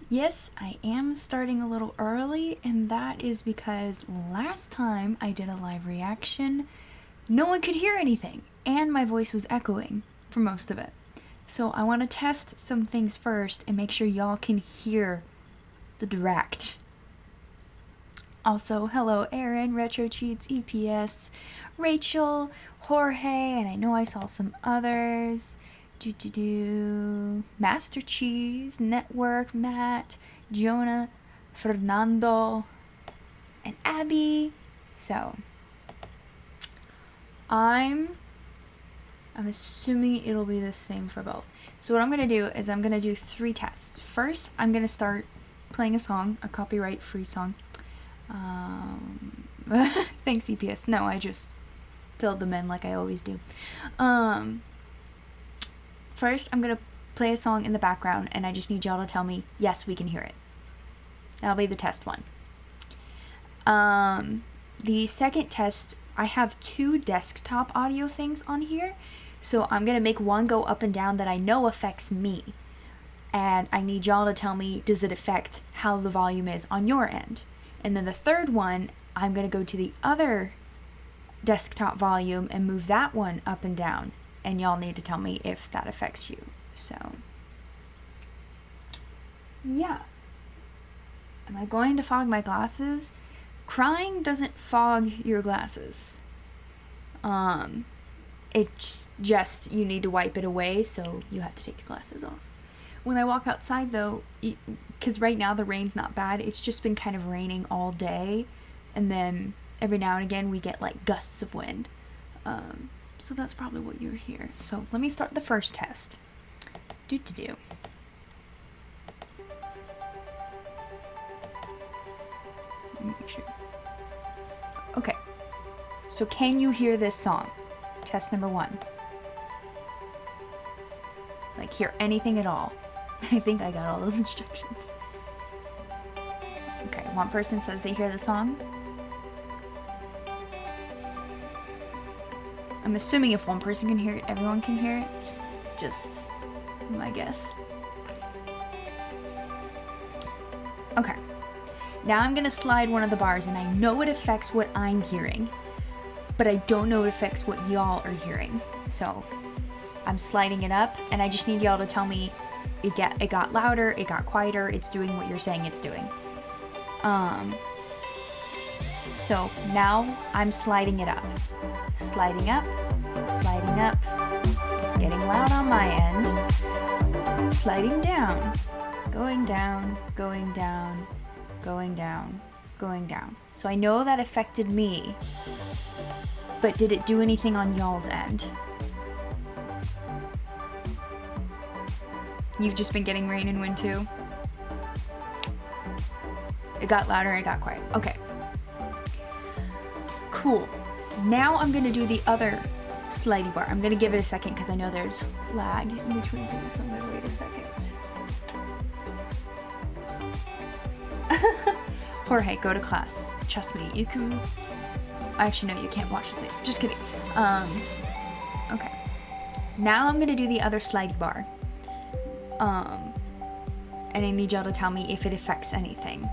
Yes, I am starting a little early, and that is because last time I did a live reaction, no one could hear anything, and my voice was echoing for most of it. So I want to test some things first and make sure y'all can hear the direct. Also, hello Aaron, Retro Cheats, EPS, Rachel, Jorge, and I know I saw some others. Master Cheese, Network, Matt, Jona, Fernando, and Abby. So, I'm assuming it'll be the same for both. So what I'm going to do is I'm going to do 3 tests. First, I'm going to start playing a song, a copyright-free song. Thanks, EPS. No, I just filled them in like I always do. First, I'm going to play a song in the background, and I just need y'all to tell me, yes, we can hear it. That'll be the test one. The second test, I have 2 desktop audio things on here, so I'm going to make one go up and down that I know affects me. And I need y'all to tell me, does it affect how the volume is on your end? And then the third one, I'm going to go to the other desktop volume and move that one up and down. And y'all need to tell me if that affects you. So, yeah. Am I going to fog my glasses? Crying doesn't fog your glasses. It's just, you need to wipe it away, so you have to take your glasses off. When I walk outside, though, because right now the rain's not bad, it's just been kind of raining all day, and then every now and again we get, like, gusts of wind. So that's probably what you're here. So let me start the first test. Let me make sure. Okay. So can you hear this song? Test number 1. Like, hear anything at all? I think I got all those instructions. Okay, one person says they hear the song. I'm assuming if one person can hear it, everyone can hear it. Just my guess. Okay. Now I'm gonna slide one of the bars, and I know it affects what I'm hearing, but I don't know it affects what y'all are hearing. So I'm sliding it up, and I just need y'all to tell me it got louder, it got quieter, it's doing what you're saying it's doing. So now I'm sliding it up. Sliding up, sliding up. It's getting loud on my end. Sliding down, going down, going down, going down, going down. So I know that affected me, but did it do anything on y'all's end? You've just been getting rain and wind too? It got louder, it got quiet. Okay. Cool. Now I'm gonna do the other slidey bar. I'm gonna give it a second because I know there's lag in between things, so I'm gonna wait a second. Jorge, go to class. Trust me, you can... Actually, no, you can't watch this. Just kidding. Okay. Now I'm gonna do the other slidey bar. And I need y'all to tell me if it affects anything.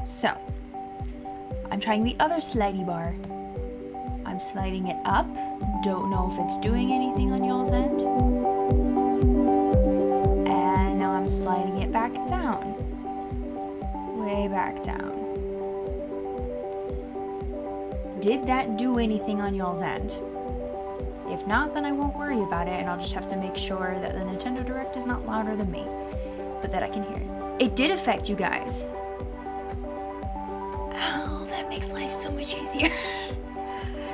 So, I'm trying the other slidey bar. I'm sliding it up. Don't know if it's doing anything on y'all's end. And now I'm sliding it back down. Way back down. Did that do anything on y'all's end? If not, then I won't worry about it, and I'll just have to make sure that the Nintendo Direct is not louder than me, but that I can hear it. It did affect you guys. Oh, that makes life so much easier.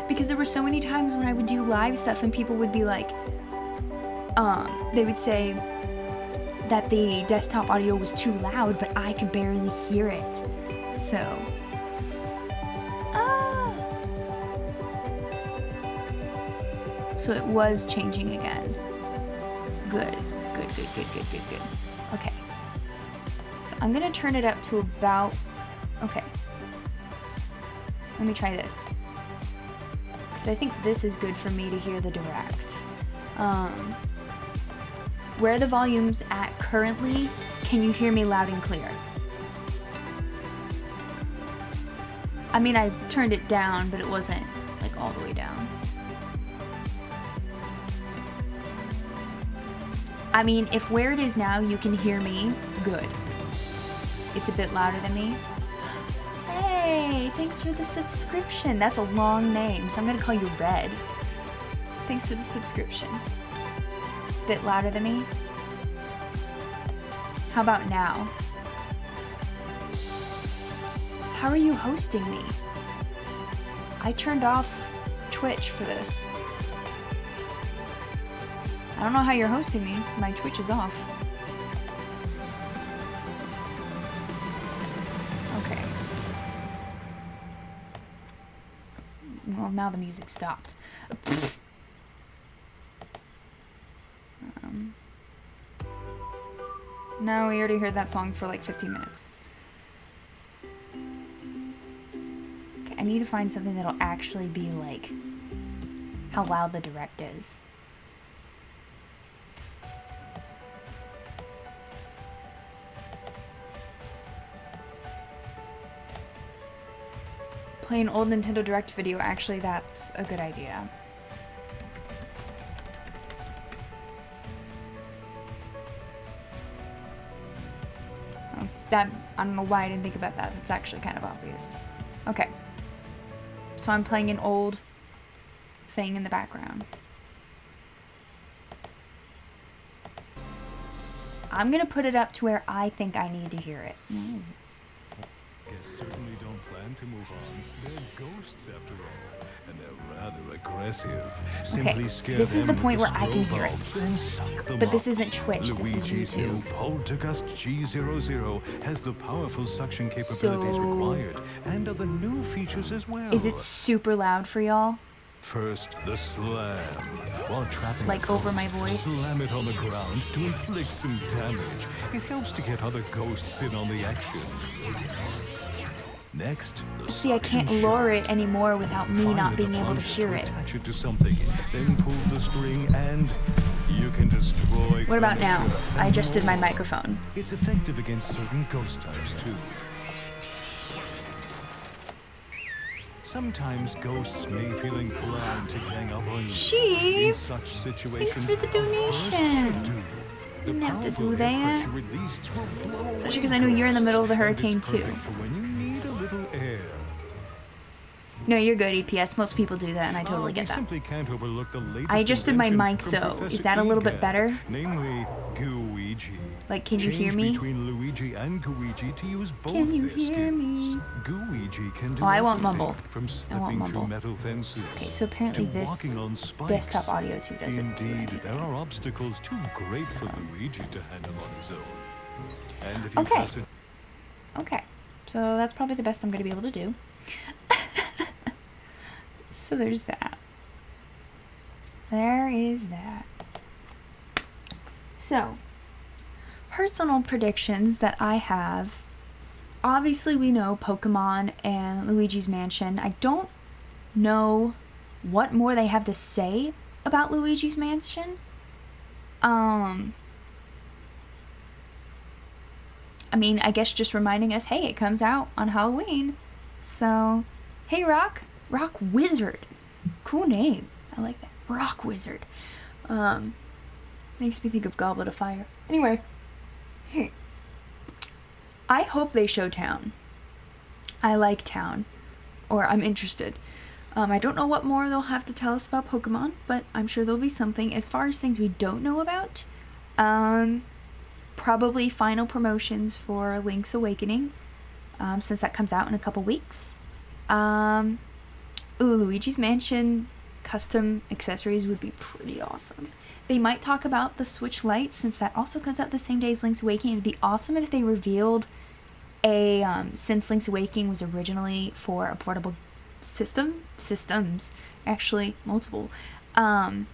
Because there were so many times when I would do live stuff and people would be like, they would say that the desktop audio was too loud, but I could barely hear it. So, so it was changing again. Good. Okay. So I'm gonna turn it up to about, okay. Let me try this. Because I think this is good for me to hear the direct. where the volume's at currently, can you hear me loud and clear? I mean, I turned it down, but it wasn't like all the way down. I mean, if where it is now you can hear me, good. It's a bit louder than me. Hey, thanks for the subscription. That's a long name, so I'm gonna call you Red. Thanks for the subscription. It's a bit louder than me. How about now? How are you hosting me? I turned off Twitch for this. I don't know how you're hosting me. My Twitch is off. Okay. Well, now the music stopped. No, we already heard that song for like 15 minutes. Okay, I need to find something that'll actually be like how loud the direct is. Play an old Nintendo Direct video. Actually, that's a good idea. That, I don't know why I didn't think about that. It's actually kind of obvious. Okay. So I'm playing an old thing in the background. I'm gonna put it up to where I think I need to hear it. Guess certainly don't plan to move on. They're ghosts after all, and they're rather aggressive. Okay, this is the point where I can hear it. But this isn't Twitch, this is Luigi's YouTube. new Poltergust G00 has the powerful suction capabilities required, and other new features as well. Is it super loud for y'all? First, the slam. While trapping Like over my voice? Slam it on the ground to inflict some damage. It helps to get other ghosts in on the action. Next, See, I can't lower it anymore without me not being able to hear it. Attach it to something, then pull the string, and you can destroy. What about now? furniture I and adjusted my more. microphone. It's effective against certain ghost types too. Sometimes ghosts may feel inclined to gang up on you. Sheep! In such situations, Thanks for the a burst should donation. do. The Didn't have to powerful do that. air pressure released will blow Especially away 'cause I know you're in the middle of the ghosts, hurricane and it's too. perfect for when you need a little air. No, you're good, EPS. Most people do that, and I totally We get that. simply can't overlook the latest I adjusted my invention mic, from though. Professor Is that a little bit Egad, better? Namely, Gooigi. Like, can you hear Change me? between Luigi and Gooigi to use both Can you their hear me? skills. Gooigi can do Oh, I won't everything mumble. from I won't slipping through mumble. metal fences Okay, so apparently to this walking on spikes. desktop audio too doesn't do Indeed, anything. there are obstacles too great for Luigi to handle on his own. And if you Okay. press it Okay, so that's probably the best I'm going to be able to do. So there's that. There is that. So, personal predictions that I have. Obviously, we know Pokemon and Luigi's Mansion. I don't know what more they have to say about Luigi's Mansion. I mean, I guess just reminding us, hey, it comes out on Halloween. So, hey, Rock Wizard. Cool name. I like that. Rock Wizard. Makes me think of Goblet of Fire. Anyway. I hope they show Town. I like Town. Or I'm interested. I don't know what more they'll have to tell us about Pokemon, but I'm sure there'll be something. As far as things we don't know about, probably final promotions for Link's Awakening, since that comes out in a couple weeks. Luigi's Mansion custom accessories would be pretty awesome. They might talk about the Switch Lite, since that also comes out the same day as Link's Awakening. It'd be awesome if they revealed since Link's Awakening was originally for a portable systems, actually multiple, I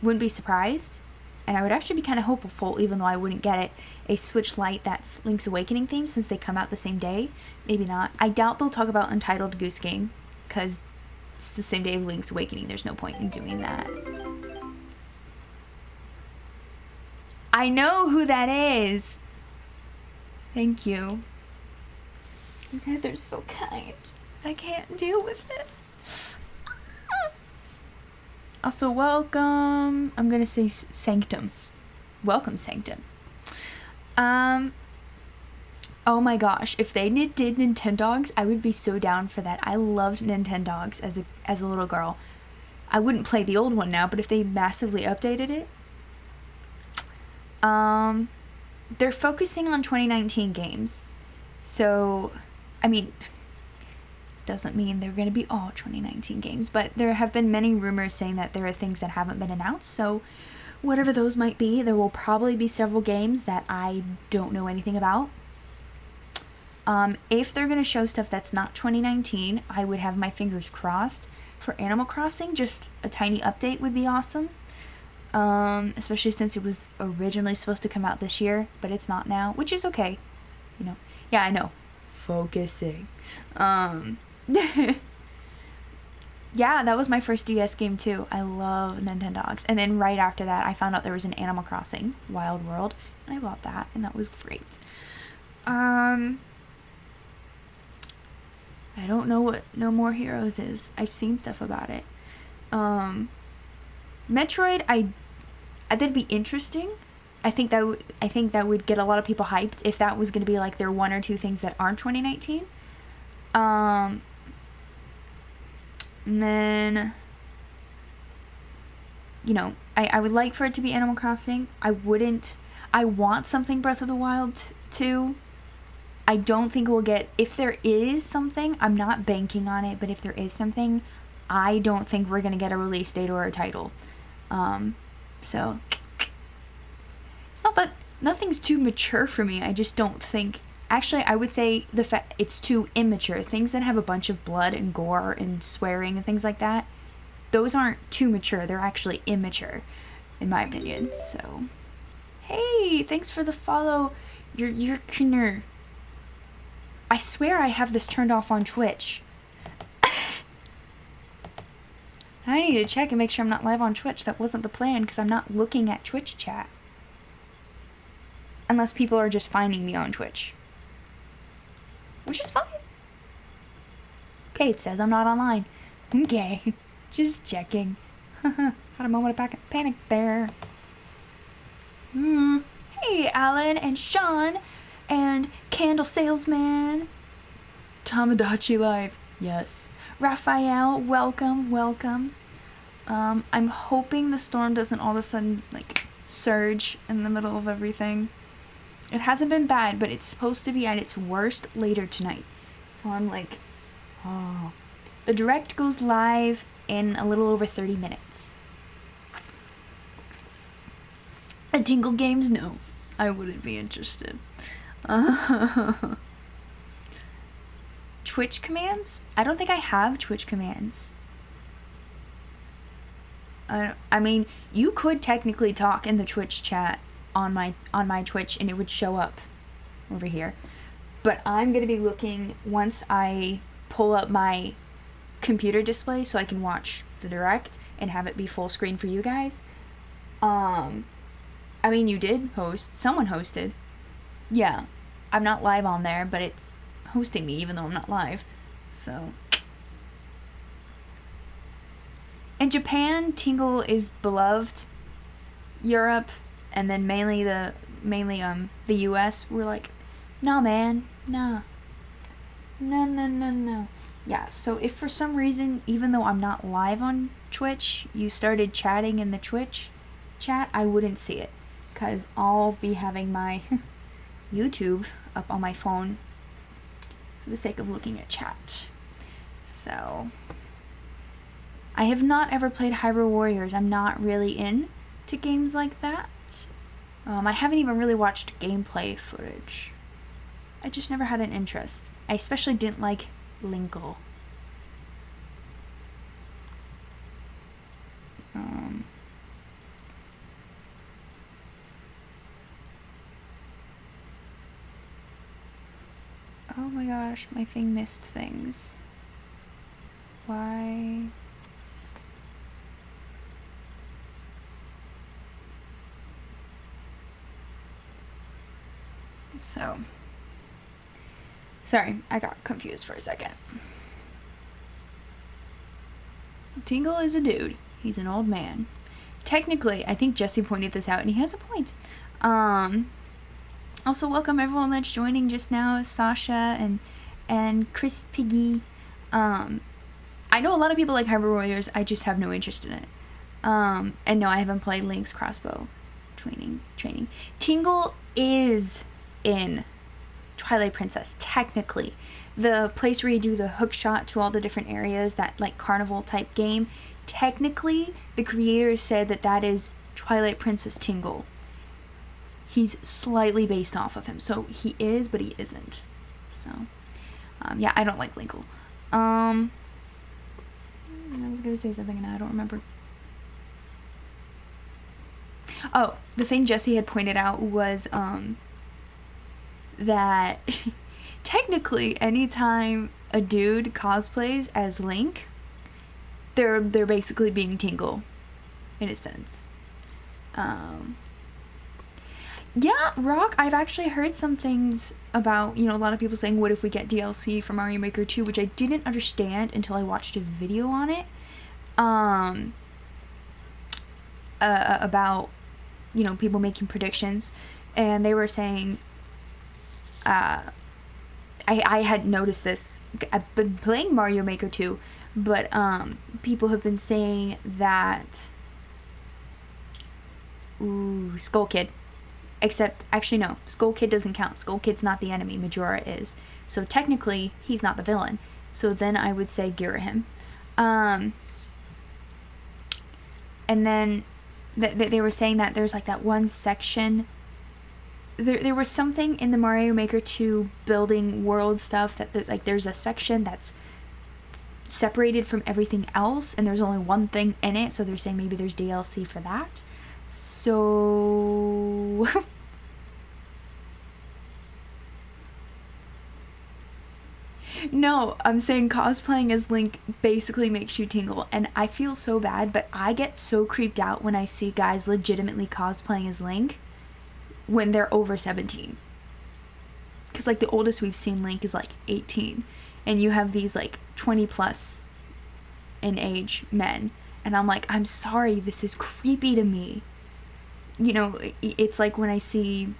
wouldn't be surprised, and I would actually be kind of hopeful, even though I wouldn't get it, a Switch Lite that's Link's Awakening themed, since they come out the same day. Maybe not. I doubt they'll talk about Untitled Goose Game, because it's the same day of Link's Awakening. There's no point in doing that. I know who that is. Thank you. You guys are so kind. I can't deal with it. Also, welcome. I'm gonna say Sanctum. Welcome, Sanctum. Oh my gosh, if they did Nintendogs, I would be so down for that. I loved Nintendogs as a little girl. I wouldn't play the old one now, but if they massively updated it. They're focusing on 2019 games. So, I mean, doesn't mean they're going to be all 2019 games, but there have been many rumors saying that there are things that haven't been announced, so whatever those might be, there will probably be several games that I don't know anything about. If they're going to show stuff that's not 2019, I would have my fingers crossed. For Animal Crossing, just a tiny update would be awesome. Especially since it was originally supposed to come out this year, but it's not now, which is okay. You know, yeah, I know. Focusing. Yeah, that was my first DS game too. I love Nintendogs. And then right after that, I found out there was an Animal Crossing Wild World, and I bought that, and that was great. I don't know what No More Heroes is. I've seen stuff about it. Metroid, that'd be interesting. I think that would get a lot of people hyped if that was going to be like their one or two things that aren't 2019. And then, you know, I would like for it to be Animal Crossing. I want something Breath of the Wild 2. I don't think we'll get, if there is something, I'm not banking on it, but if there is something, I don't think we're going to get a release date or a title. So, it's not that, nothing's too mature for me, I just don't think, actually, I would say it's too immature. Things that have a bunch of blood and gore and swearing and things like that, those aren't too mature, they're actually immature, in my opinion, so. Hey, thanks for the follow, you're Kinner. I swear I have this turned off on Twitch. I need to check and make sure I'm not live on Twitch. That wasn't the plan because I'm not looking at Twitch chat. Unless people are just finding me on Twitch. Which is fine. Okay, it says I'm not online. Okay, just checking. Had a moment of panic there. Hey, Alan and Sean. And Candle Salesman, Tamagotchi Live, yes. Raphael, welcome. I'm hoping the storm doesn't all of a sudden, like, surge in the middle of everything. It hasn't been bad, but it's supposed to be at its worst later tonight. So I'm like, oh. The direct goes live in a little over 30 minutes. A Tingle Games? No, I wouldn't be interested. Twitch commands? I don't think I have Twitch commands. I mean, you could technically talk in the Twitch chat on my Twitch and it would show up over here. But I'm going to be looking once I pull up my computer display so I can watch the direct and have it be full screen for you guys. I mean, you did host. Someone hosted. Yeah, I'm not live on there, but it's hosting me even though I'm not live. So, in Japan, Tingle is beloved. Europe, and then mainly the US, we're like, nah, man, nah, no. Yeah. So if for some reason, even though I'm not live on Twitch, you started chatting in the Twitch chat, I wouldn't see it, cause I'll be having my YouTube up on my phone for the sake of looking at chat. So, I have not ever played Hyrule Warriors. I'm not really into games like that. I haven't even really watched gameplay footage. I just never had an interest. I especially didn't like Linkle. Oh my gosh, my thing missed things. Why? So, sorry, I got confused for a second. Tingle is a dude. He's an old man. Technically, I think Jesse pointed this out, and he has a point. Also, welcome everyone that's joining just now, Sasha and Chris Piggy. I know a lot of people like Hybrid Warriors. I just have no interest in it. And no, I haven't played Link's crossbow training. Tingle is in Twilight Princess, technically. The place where you do the hook shot to all the different areas, that like carnival type game, technically the creators said that is Twilight Princess Tingle. He's slightly based off of him, so he is, but he isn't. So, yeah, I don't like Linkle. I was gonna say something and I don't remember. Oh, the thing Jesse had pointed out was that technically anytime a dude cosplays as Link, they're basically being Tingle in a sense. Yeah, Rock, I've actually heard some things about, a lot of people saying, what if we get DLC for Mario Maker 2, which I didn't understand until I watched a video on it, about, people making predictions, and they were saying, I hadn't noticed this, I've been playing Mario Maker 2, but, people have been saying that, Skull Kid. Except, actually no, Skull Kid doesn't count. Skull Kid's not the enemy, Majora is. So technically, he's not the villain. So then I would say Girahim. And then they were saying that there's like that one section. There was something in the Mario Maker 2 building world stuff that like there's a section that's separated from everything else, and there's only one thing in it. So they're saying maybe there's DLC for that. So no, I'm saying cosplaying as Link basically makes you tingle, and I feel so bad, but I get so creeped out when I see guys legitimately cosplaying as Link when they're over 17. Because like the oldest we've seen Link is like 18, and you have these like 20 plus in age men, and I'm like, I'm sorry, this is creepy to me. It's like when I see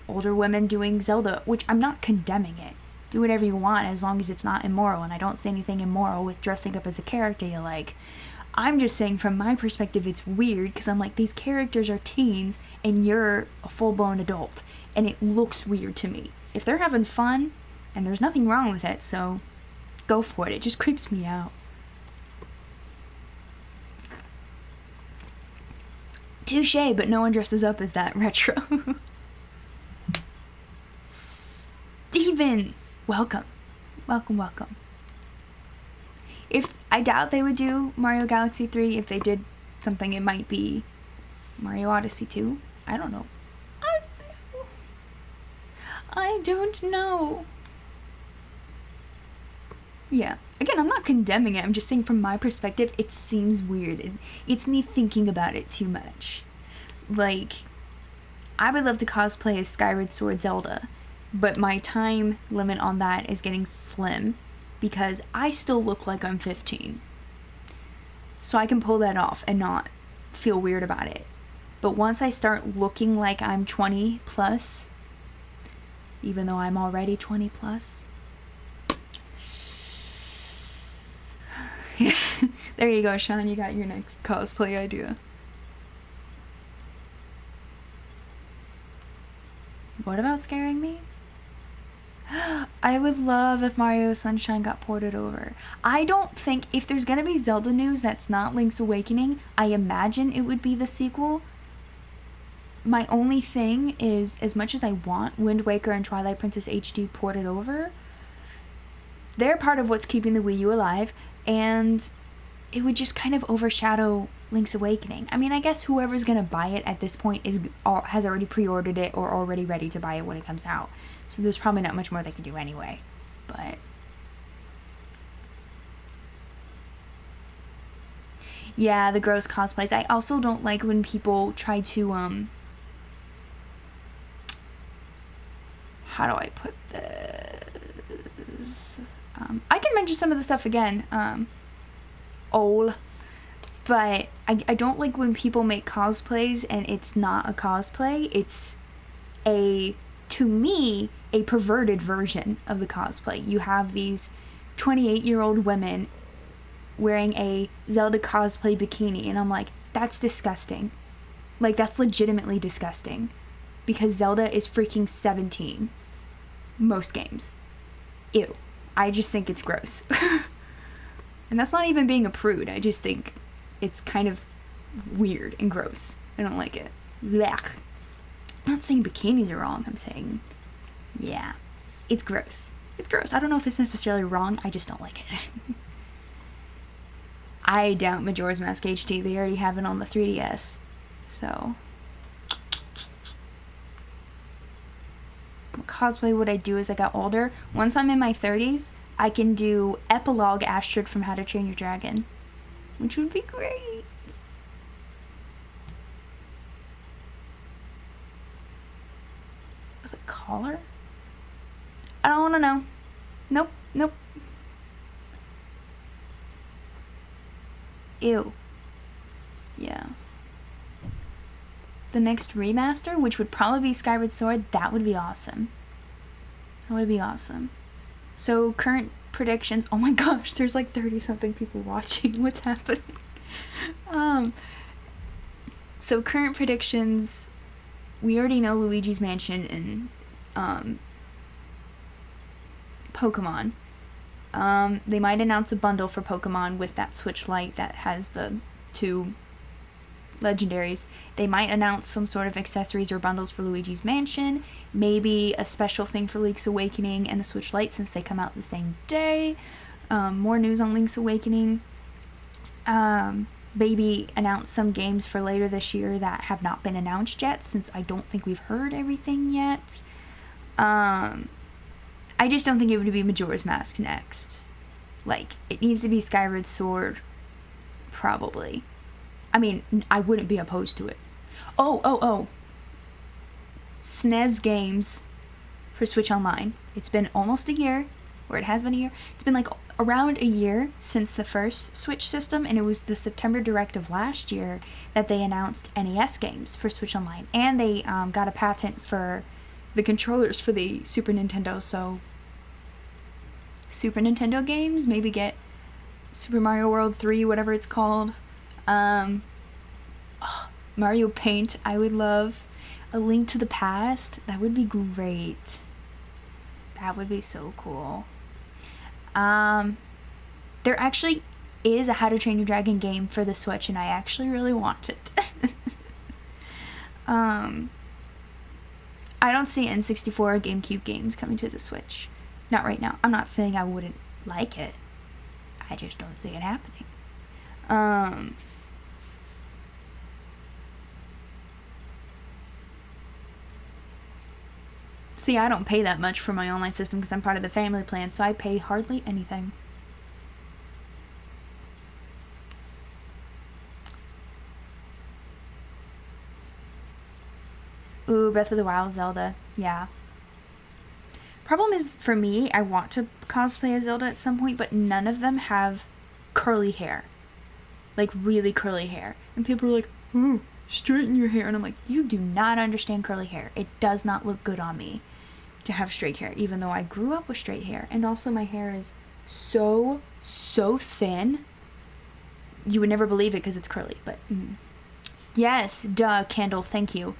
older women doing Zelda, which I'm not condemning it. Do whatever you want as long as it's not immoral, and I don't see anything immoral with dressing up as a character you like. I'm just saying from my perspective it's weird because I'm like, these characters are teens and you're a full-blown adult, and it looks weird to me. If they're having fun, and there's nothing wrong with it, so go for it. It just creeps me out. Touche, but no one dresses up as that retro. Steven! Welcome. Welcome. I doubt they would do Mario Galaxy 3. If they did something, it might be Mario Odyssey 2. I don't know. I don't know. Yeah. Again, I'm not condemning it. I'm just saying from my perspective, it seems weird. It's me thinking about it too much. Like, I would love to cosplay as Skyward Sword Zelda, but my time limit on that is getting slim because I still look like I'm 15. So I can pull that off and not feel weird about it. But once I start looking like I'm 20 plus, even though I'm already 20 plus, there you go, Sean, you got your next cosplay idea. What about scaring me? I would love if Mario Sunshine got ported over. I don't think, if there's gonna be Zelda news that's not Link's Awakening, I imagine it would be the sequel. My only thing is, as much as I want Wind Waker and Twilight Princess HD ported over, they're part of what's keeping the Wii U alive, and it would just kind of overshadow Link's Awakening. I mean, I guess whoever's gonna buy it at this point has already pre-ordered it or already ready to buy it when it comes out. So there's probably not much more they can do anyway. But yeah, the gross cosplays. I also don't like when people try to how do I put this? I can mention some of the stuff again. But I don't like when people make cosplays and it's not a cosplay. It's to me, a perverted version of the cosplay. You have these 28-year-old women wearing a Zelda cosplay bikini, and I'm like, that's disgusting. Like, that's legitimately disgusting. Because Zelda is freaking 17. Most games. Ew. I just think it's gross. And that's not even being a prude. I just think it's kind of weird and gross. I don't like it. Blech. I'm not saying bikinis are wrong. I'm saying, yeah, it's gross. It's gross. I don't know if it's necessarily wrong. I just don't like it. I doubt Majora's Mask HD. They already have it on the 3DS. So, what cosplay would I do as I got older? Once I'm in my 30s, I can do Epilogue Astrid from How to Train Your Dragon, which would be great. With a collar? I don't want to know. Nope. Ew. Yeah. The next remaster, which would probably be Skyward Sword, that would be awesome. That would be awesome. So, current predictions. Oh my gosh, there's like 30-something people watching. What's happening? So, current predictions. We already know Luigi's Mansion and Pokemon. They might announce a bundle for Pokemon with that Switch Lite that has the 2 legendaries. They might announce some sort of accessories or bundles for Luigi's Mansion. Maybe a special thing for Link's Awakening and the Switch Lite since they come out the same day. More news on Link's Awakening. Maybe announce some games for later this year that have not been announced yet since I don't think we've heard everything yet. I just don't think it would be Majora's Mask next. Like, it needs to be Skyward Sword, probably. I mean, I wouldn't be opposed to it. Oh. SNES games for Switch Online. It's been almost a year, or it has been a year. It's been like around a year since the first Switch system, and it was the September Direct of last year that they announced NES games for Switch Online. And they got a patent for the controllers for the Super Nintendo, so Super Nintendo games, maybe get Super Mario World 3, whatever it's called. Mario Paint, I would love. A Link to the Past, that would be great. That would be so cool. There actually is a How to Train Your Dragon game for the Switch, and I actually really want it. I don't see N64 or GameCube games coming to the Switch. Not right now. I'm not saying I wouldn't like it. I just don't see it happening. See, I don't pay that much for my online system because I'm part of the family plan, so I pay hardly anything. Ooh, Breath of the Wild Zelda. Yeah. Problem is, for me, I want to cosplay as Zelda at some point, but none of them have curly hair. Like, really curly hair. And people are like, oh, straighten your hair. And I'm like, you do not understand curly hair. It does not look good on me to have straight hair, even though I grew up with straight hair. And also, my hair is so thin. You would never believe it because it's curly, but... Yes, duh, Candle, thank you.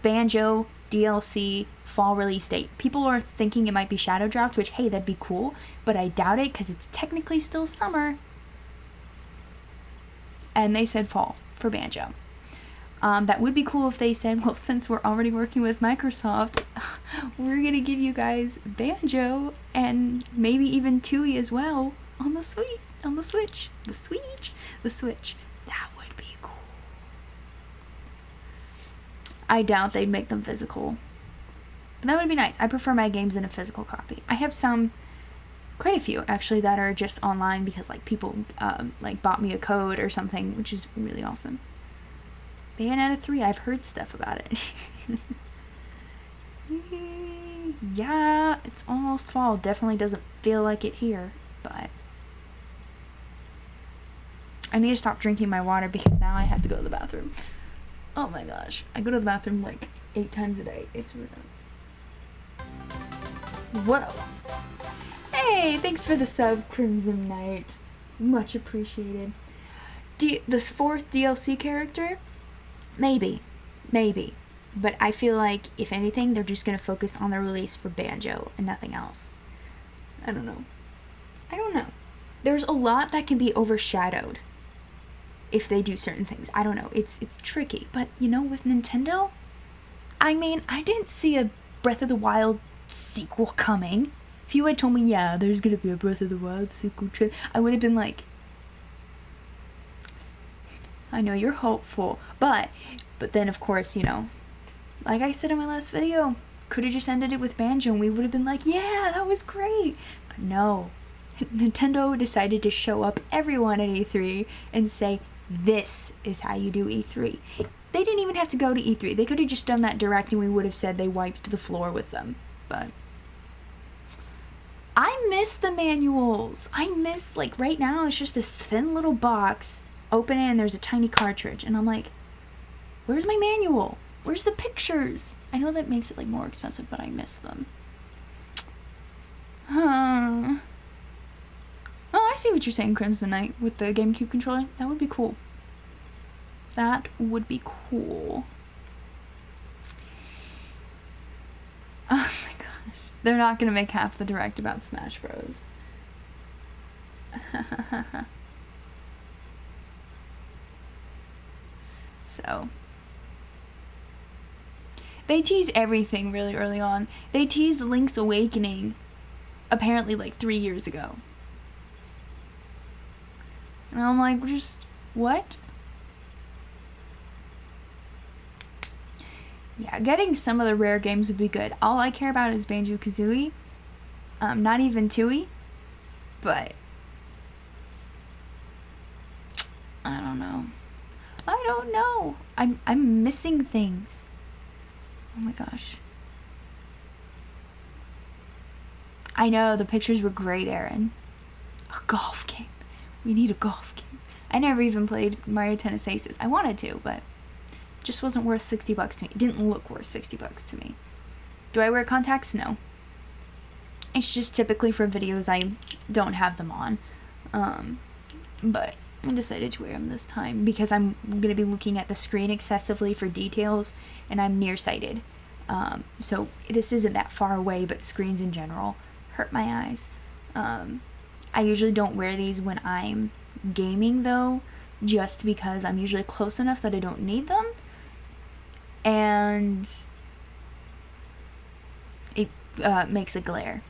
Banjo, DLC, fall release date. People are thinking it might be shadow dropped, which, hey, that'd be cool, but I doubt it because it's technically still summer. And they said fall for Banjo. That would be cool if they said, well, since we're already working with Microsoft, we're gonna give you guys Banjo and maybe even Tui as well on the Switch. That would be cool. I doubt they'd make them physical. But that would be nice. I prefer my games in a physical copy. I have quite a few actually, that are just online because like people bought me a code or something, which is really awesome. Bayonetta 3, I've heard stuff about it. Yeah, it's almost fall. Definitely doesn't feel like it here, but I need to stop drinking my water because now I have to go to the bathroom. Oh my gosh. I go to the bathroom like 8 times a day. It's rude. Whoa. Hey, thanks for the sub, Crimson Knight. Much appreciated. This 4th DLC character? Maybe. But I feel like, if anything, they're just going to focus on the release for Banjo and nothing else. I don't know. There's a lot that can be overshadowed if they do certain things. I don't know. It's tricky. But, with Nintendo, I mean, I didn't see a Breath of the Wild sequel coming. If you had told me, yeah, there's going to be a Breath of the Wild sequel, I would have been like, I know you're hopeful. But then, of course, like I said in my last video, could have just ended it with Banjo and we would have been like, yeah, that was great. But no. Nintendo decided to show up everyone at E3 and say, this is how you do E3. They didn't even have to go to E3. They could have just done that direct and we would have said they wiped the floor with them. But I miss the manuals. Like, right now it's just this thin little box. Open it and there's a tiny cartridge. And I'm like, where's my manual? Where's the pictures? I know that makes it, like, more expensive, but I miss them. Oh, I see what you're saying, Crimson Knight, with the GameCube controller. That would be cool. Oh my gosh. They're not gonna make half the direct about Smash Bros. So, they tease everything really early on. They teased Link's Awakening apparently like 3 years ago. And I'm like, just what? Yeah, getting some of the rare games would be good. All I care about is Banjo-Kazooie. Not even Tooie. But I don't know. I'm missing things. Oh my gosh. I know, the pictures were great, Aaron. A golf game. We need a golf game. I never even played Mario Tennis Aces. I wanted to, but it just wasn't worth $60 to me. It didn't look worth $60 to me. Do I wear contacts? No. It's just typically for videos I don't have them on. But I decided to wear them this time because I'm going to be looking at the screen excessively for details, and I'm nearsighted. So this isn't that far away, but screens in general hurt my eyes. I usually don't wear these when I'm gaming, though, just because I'm usually close enough that I don't need them. And it makes a glare,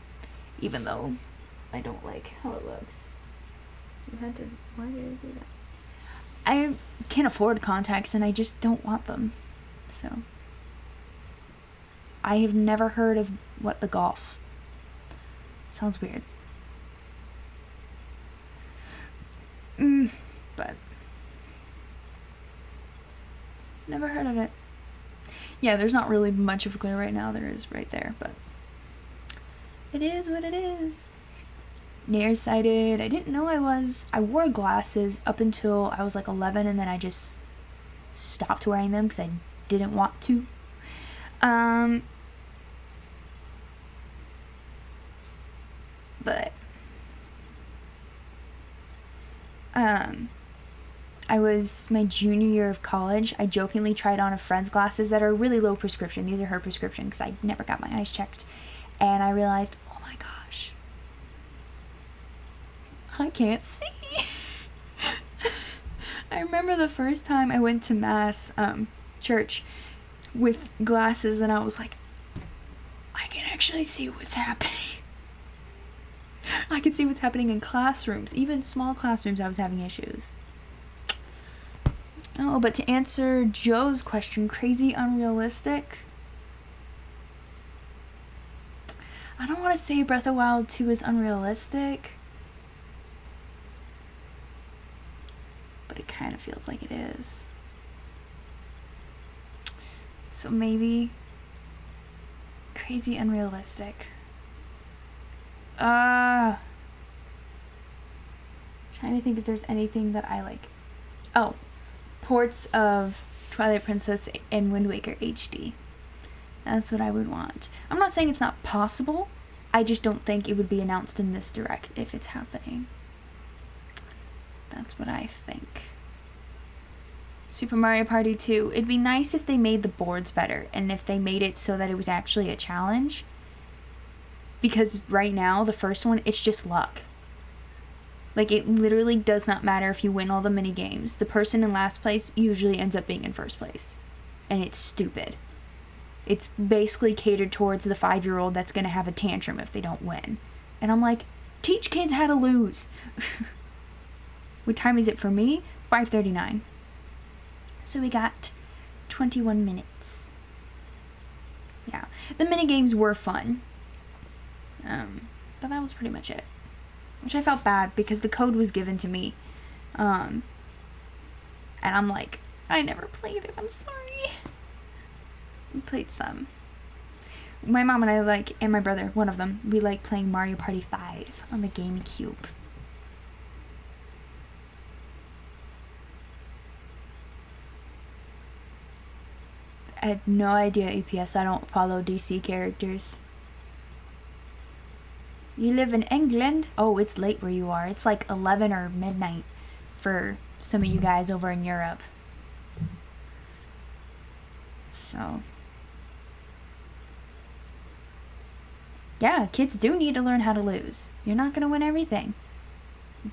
even though I don't like how it looks. Why did I do that? I can't afford contacts and I just don't want them. So, I have never heard of the golf. Sounds weird. But never heard of it. Yeah, there's not really much of a glare right now. There is right there, but it is what it is. Nearsighted. I didn't know I was. I wore glasses up until I was like 11, and then I just stopped wearing them because I didn't want to. But I was my junior year of college. I jokingly tried on a friend's glasses that are really low prescription. These are her prescription because I never got my eyes checked. And I realized, oh my gosh, I can't see. I remember the first time I went to mass, church, with glasses, and I was like, I can actually see what's happening. I could see what's happening in classrooms. Even small classrooms, I was having issues. Oh, but to answer Joe's question, crazy unrealistic? I don't want to say Breath of the Wild 2 is unrealistic, but it kind of feels like it is. So maybe crazy unrealistic. Trying to think if there's anything that I like. Oh, ports of Twilight Princess and Wind Waker HD. That's what I would want. I'm not saying it's not possible. I just don't think it would be announced in this direct if it's happening. That's what I think. Super Mario Party 2. It'd be nice if they made the boards better and if they made it so that it was actually a challenge. Because right now, the first one, it's just luck. Like, it literally does not matter if you win all the mini games. The person in last place usually ends up being in first place. And it's stupid. It's basically catered towards the 5-year-old that's going to have a tantrum if they don't win. And I'm like, teach kids how to lose. What time is it for me? 5:39. So we got 21 minutes. Yeah. The mini games were fun. But that was pretty much it. Which I felt bad because the code was given to me. And I'm like, I never played it. I'm sorry. We played some. My mom and I and my brother, one of them, we like playing Mario Party 5 on the GameCube. I had no idea APS. I don't follow DC characters. You live in England? Oh, it's late where you are. It's like 11 or midnight for some of you guys over in Europe. So, yeah, kids do need to learn how to lose. You're not going to win everything.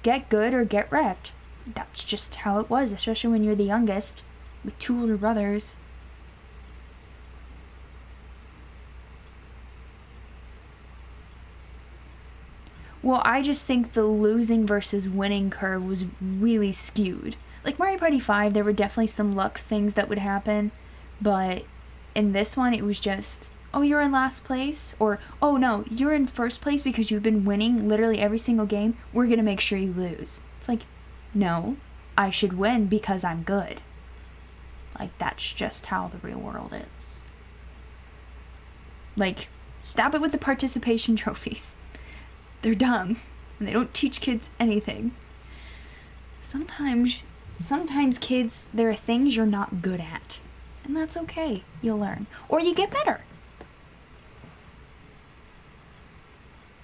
Get good or get wrecked. That's just how it was, especially when you're the youngest with 2 older brothers. Well, I just think the losing versus winning curve was really skewed. Like Mario Party 5, there were definitely some luck things that would happen, but in this one, it was just, oh, you're in last place, or, oh no, you're in first place because you've been winning literally every single game, we're gonna make sure you lose. It's like, no, I should win because I'm good. Like, that's just how the real world is. Like, stop it with the participation trophies. They're dumb, and they don't teach kids anything. Sometimes kids, there are things you're not good at, and that's okay. You'll learn, or you get better.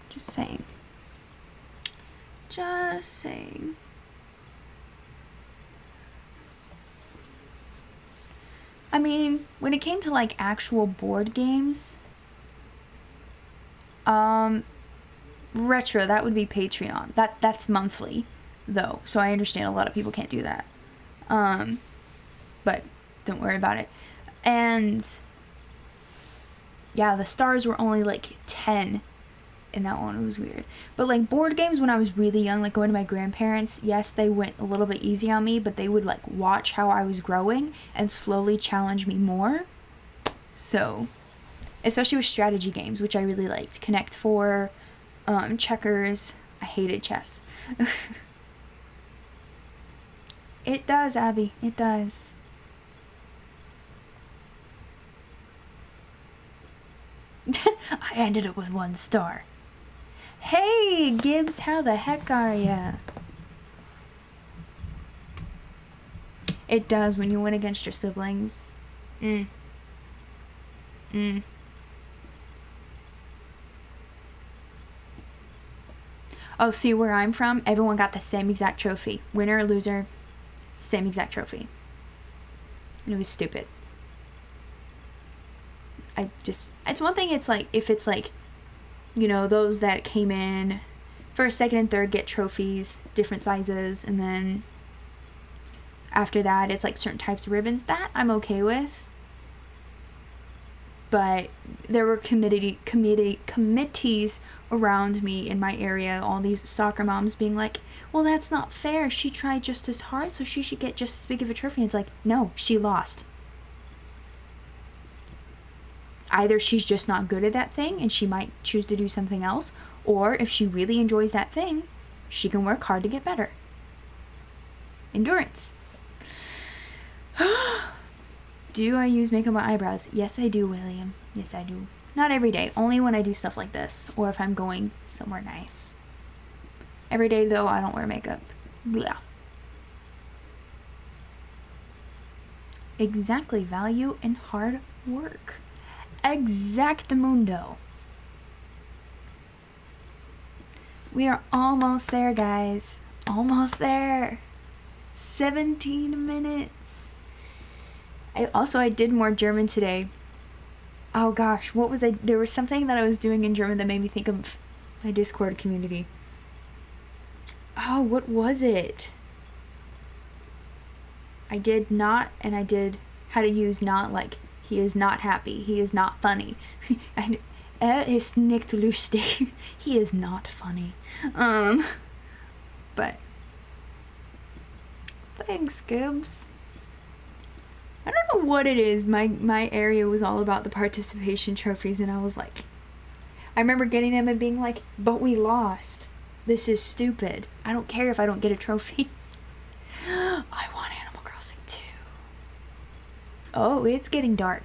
Just saying. Just saying. I mean, when it came to like actual board games, retro, that would be Patreon. That's monthly, though, so I understand a lot of people can't do that. But don't worry about it. And yeah, the stars were only like 10 in that one. It was weird. But like board games when I was really young, like going to my grandparents, yes, they went a little bit easy on me, but they would like watch how I was growing and slowly challenge me more. So, especially with strategy games, which I really liked. Connect 4, checkers. I hated chess. It does, Abby. It does. I ended up with 1 star. Hey, Gibbs, how the heck are ya? It does when you win against your siblings. Oh, see, where I'm from, everyone got the same exact trophy. Winner or loser, same exact trophy. And it was stupid. It's one thing, it's like, if it's like, you know, those that came in first, second, and third get trophies, different sizes, and then after that, it's like certain types of ribbons. That I'm okay with. But there were committees around me in my area, all these soccer moms being like, well, that's not fair. She tried just as hard, so she should get just as big of a trophy. And it's like, no, she lost. Either she's just not good at that thing and she might choose to do something else, or if she really enjoys that thing, she can work hard to get better. Endurance. Do I use makeup on my eyebrows? Yes, I do, William. Yes, I do. Not every day, only when I do stuff like this, or if I'm going somewhere nice. Every day, though, I don't wear makeup. Blah. Exactly, value in hard work. Exactamundo. We are almost there, guys. Almost there. 17 minutes. I did more German today. Oh gosh, what was there was something that I was doing in German that made me think of my Discord community. Oh, what was it? I did not, and I did how to use not, like, he is not happy, he is not funny. And is nicht lustig. He is not funny. But thanks, Gibbs. I don't know what it is. My area was all about the participation trophies, and I was like, I remember getting them and being like, but we lost. This is stupid. I don't care if I don't get a trophy. I want Animal Crossing 2. Oh, it's getting dark.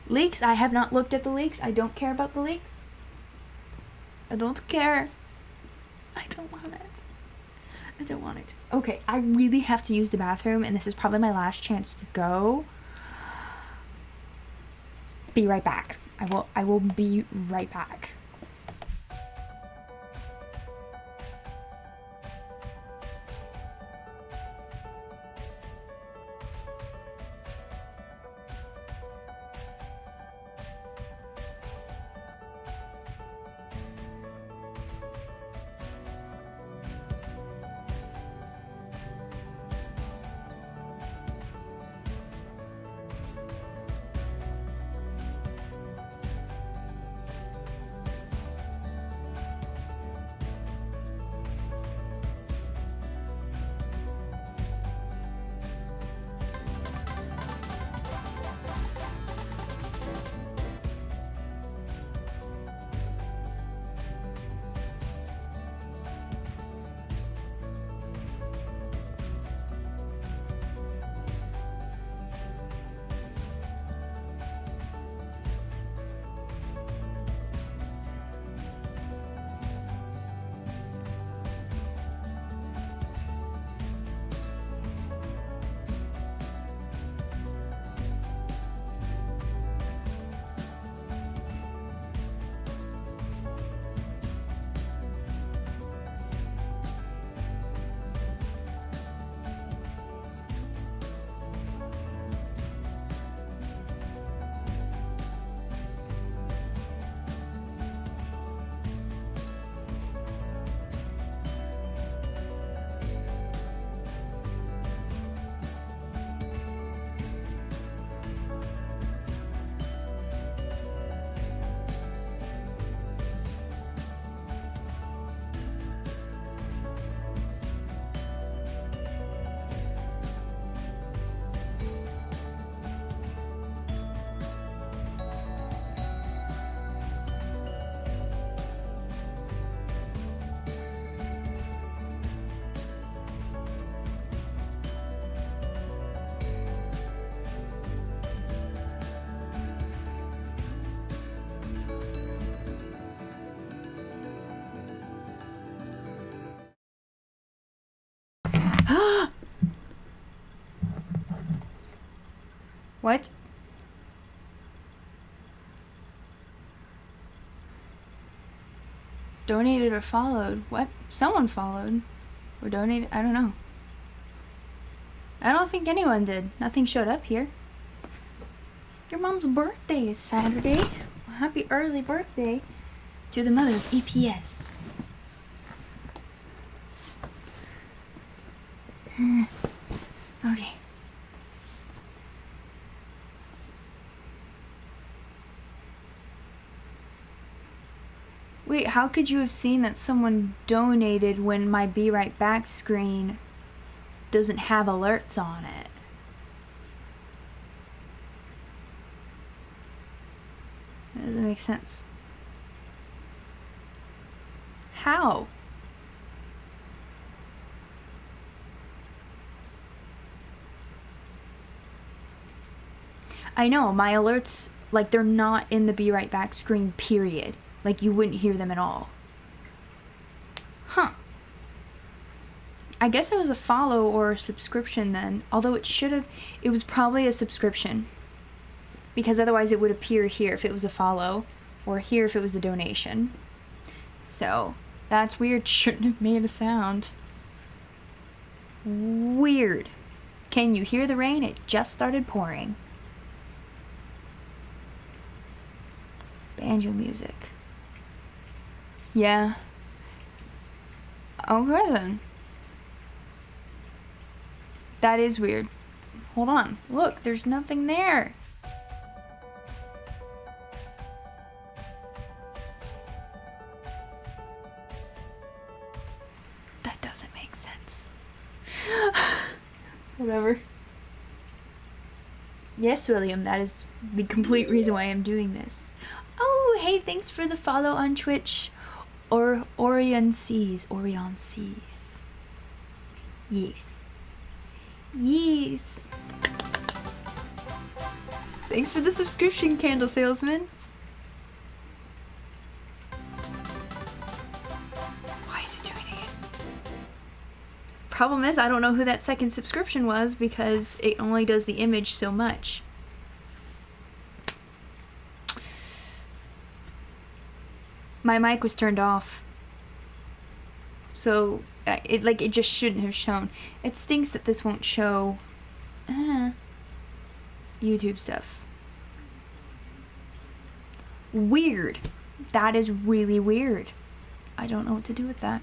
Leaks? I have not looked at the leaks. I don't care about the leaks. I don't care. I don't want it. I don't want it. Okay, I really have to use the bathroom, and this is probably my last chance to go. Be right back. I will be right back. What? Donated or followed? What? Someone followed. Or donated? I don't know. I don't think anyone did. Nothing showed up here. Your mom's birthday is Saturday. Well, happy early birthday to the mother of EPS. Okay. Wait, how could you have seen that someone donated when my Be Right Back screen doesn't have alerts on it? That doesn't make sense. How? I know, my alerts, like, they're not in the be right back screen, period. Like, you wouldn't hear them at all. Huh. I guess it was a follow or a subscription then. Although it was probably a subscription. Because otherwise it would appear here if it was a follow. Or here if it was a donation. So, that's weird. Shouldn't have made a sound. Weird. Can you hear the rain? It just started pouring. Banjo music. Yeah. Okay then. That is weird. Hold on. Look, there's nothing there. That doesn't make sense. Whatever. Yes, William, that is the complete reason why I'm doing this. Oh, hey, thanks for the follow on Twitch. Orion Seas. Yes. Yes. Thanks for the subscription, Candle Salesman. Why is it doing it? Problem is, I don't know who that second subscription was because it only does the image so much. My mic was turned off. So, it just shouldn't have shown. It stinks that this won't show YouTube stuff. Weird. That is really weird. I don't know what to do with that.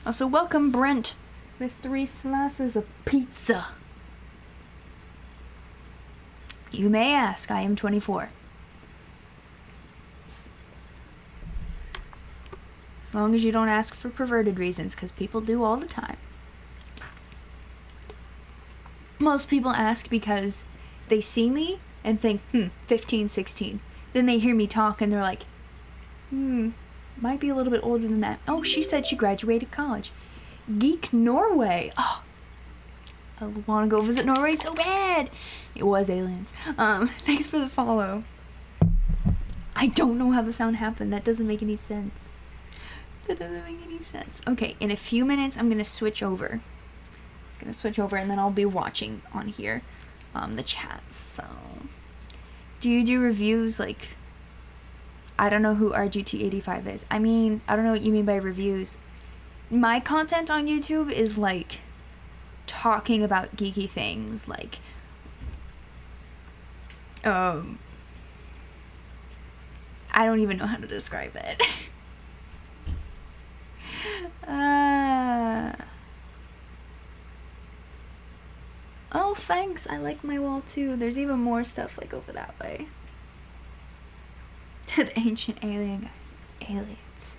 Also, welcome Brent with 3 slices of pizza. You may ask, I am 24. As long as you don't ask for perverted reasons, because people do all the time. Most people ask because they see me and think, 15, 16. Then they hear me talk and they're like, might be a little bit older than that. Oh, she said she graduated college. Geek Norway. Oh, I want to go visit Norway so bad. It was aliens. Thanks for the follow. I don't know how the sound happened. That doesn't make any sense. Okay, in a few minutes, I'm going to switch over. And then I'll be watching on here, the chat. So, do you do reviews? Like, I don't know who RGT85 is. I mean, I don't know what you mean by reviews. My content on YouTube is, like, talking about geeky things. Like, I don't even know how to describe it. Oh, thanks. I like my wall too. There's even more stuff like over that way. To the ancient alien guys. Aliens.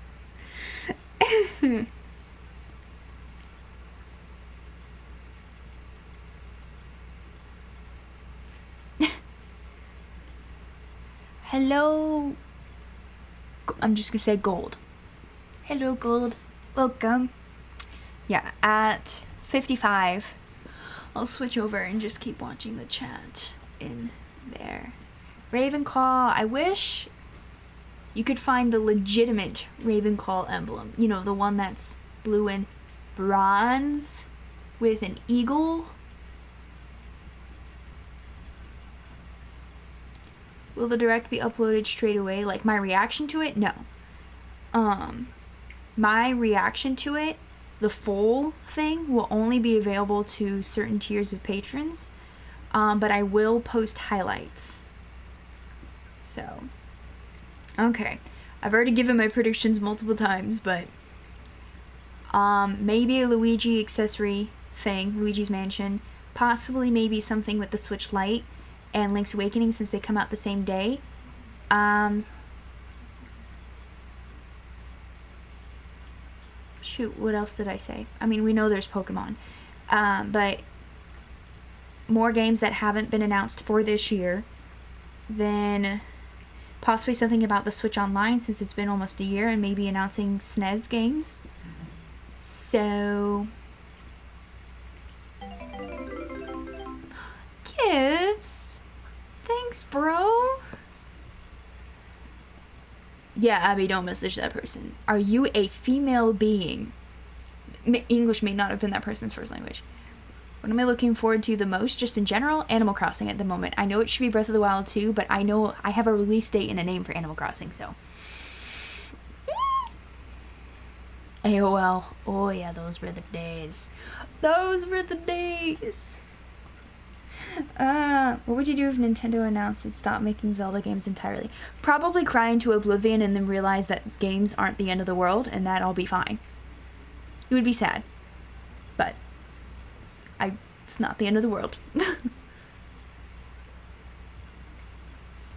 Hello. I'm just gonna say gold. Hello, gold. Welcome. Yeah, at 55, I'll switch over and just keep watching the chat in there. Ravenclaw, I wish you could find the legitimate Ravenclaw emblem. You know, the one that's blue and bronze with an eagle. Will the direct be uploaded straight away? Like my reaction to it? No. My reaction to it, the full thing, will only be available to certain tiers of patrons. But I will post highlights. So, okay. I've already given my predictions multiple times, but maybe a Luigi accessory thing, Luigi's Mansion. Possibly maybe something with the Switch Lite and Link's Awakening since they come out the same day. Shoot, what else did I say? I mean, we know there's Pokemon. But more games that haven't been announced for this year. Then possibly something about the Switch Online since it's been almost a year, and maybe announcing SNES games. So, Gibbs, Bro? Yeah, Abby, don't message that person. Are you a female being? English may not have been that person's first language. What am I looking forward to the most, just in general? Animal Crossing at the moment. I know it should be Breath of the Wild 2, but I know I have a release date and a name for Animal Crossing, so. AOL. Oh yeah, those were the days. Those were the days. What would you do if Nintendo announced it stopped making Zelda games entirely? Probably cry into oblivion and then realize that games aren't the end of the world and that I'll be fine. It would be sad. But it's not the end of the world.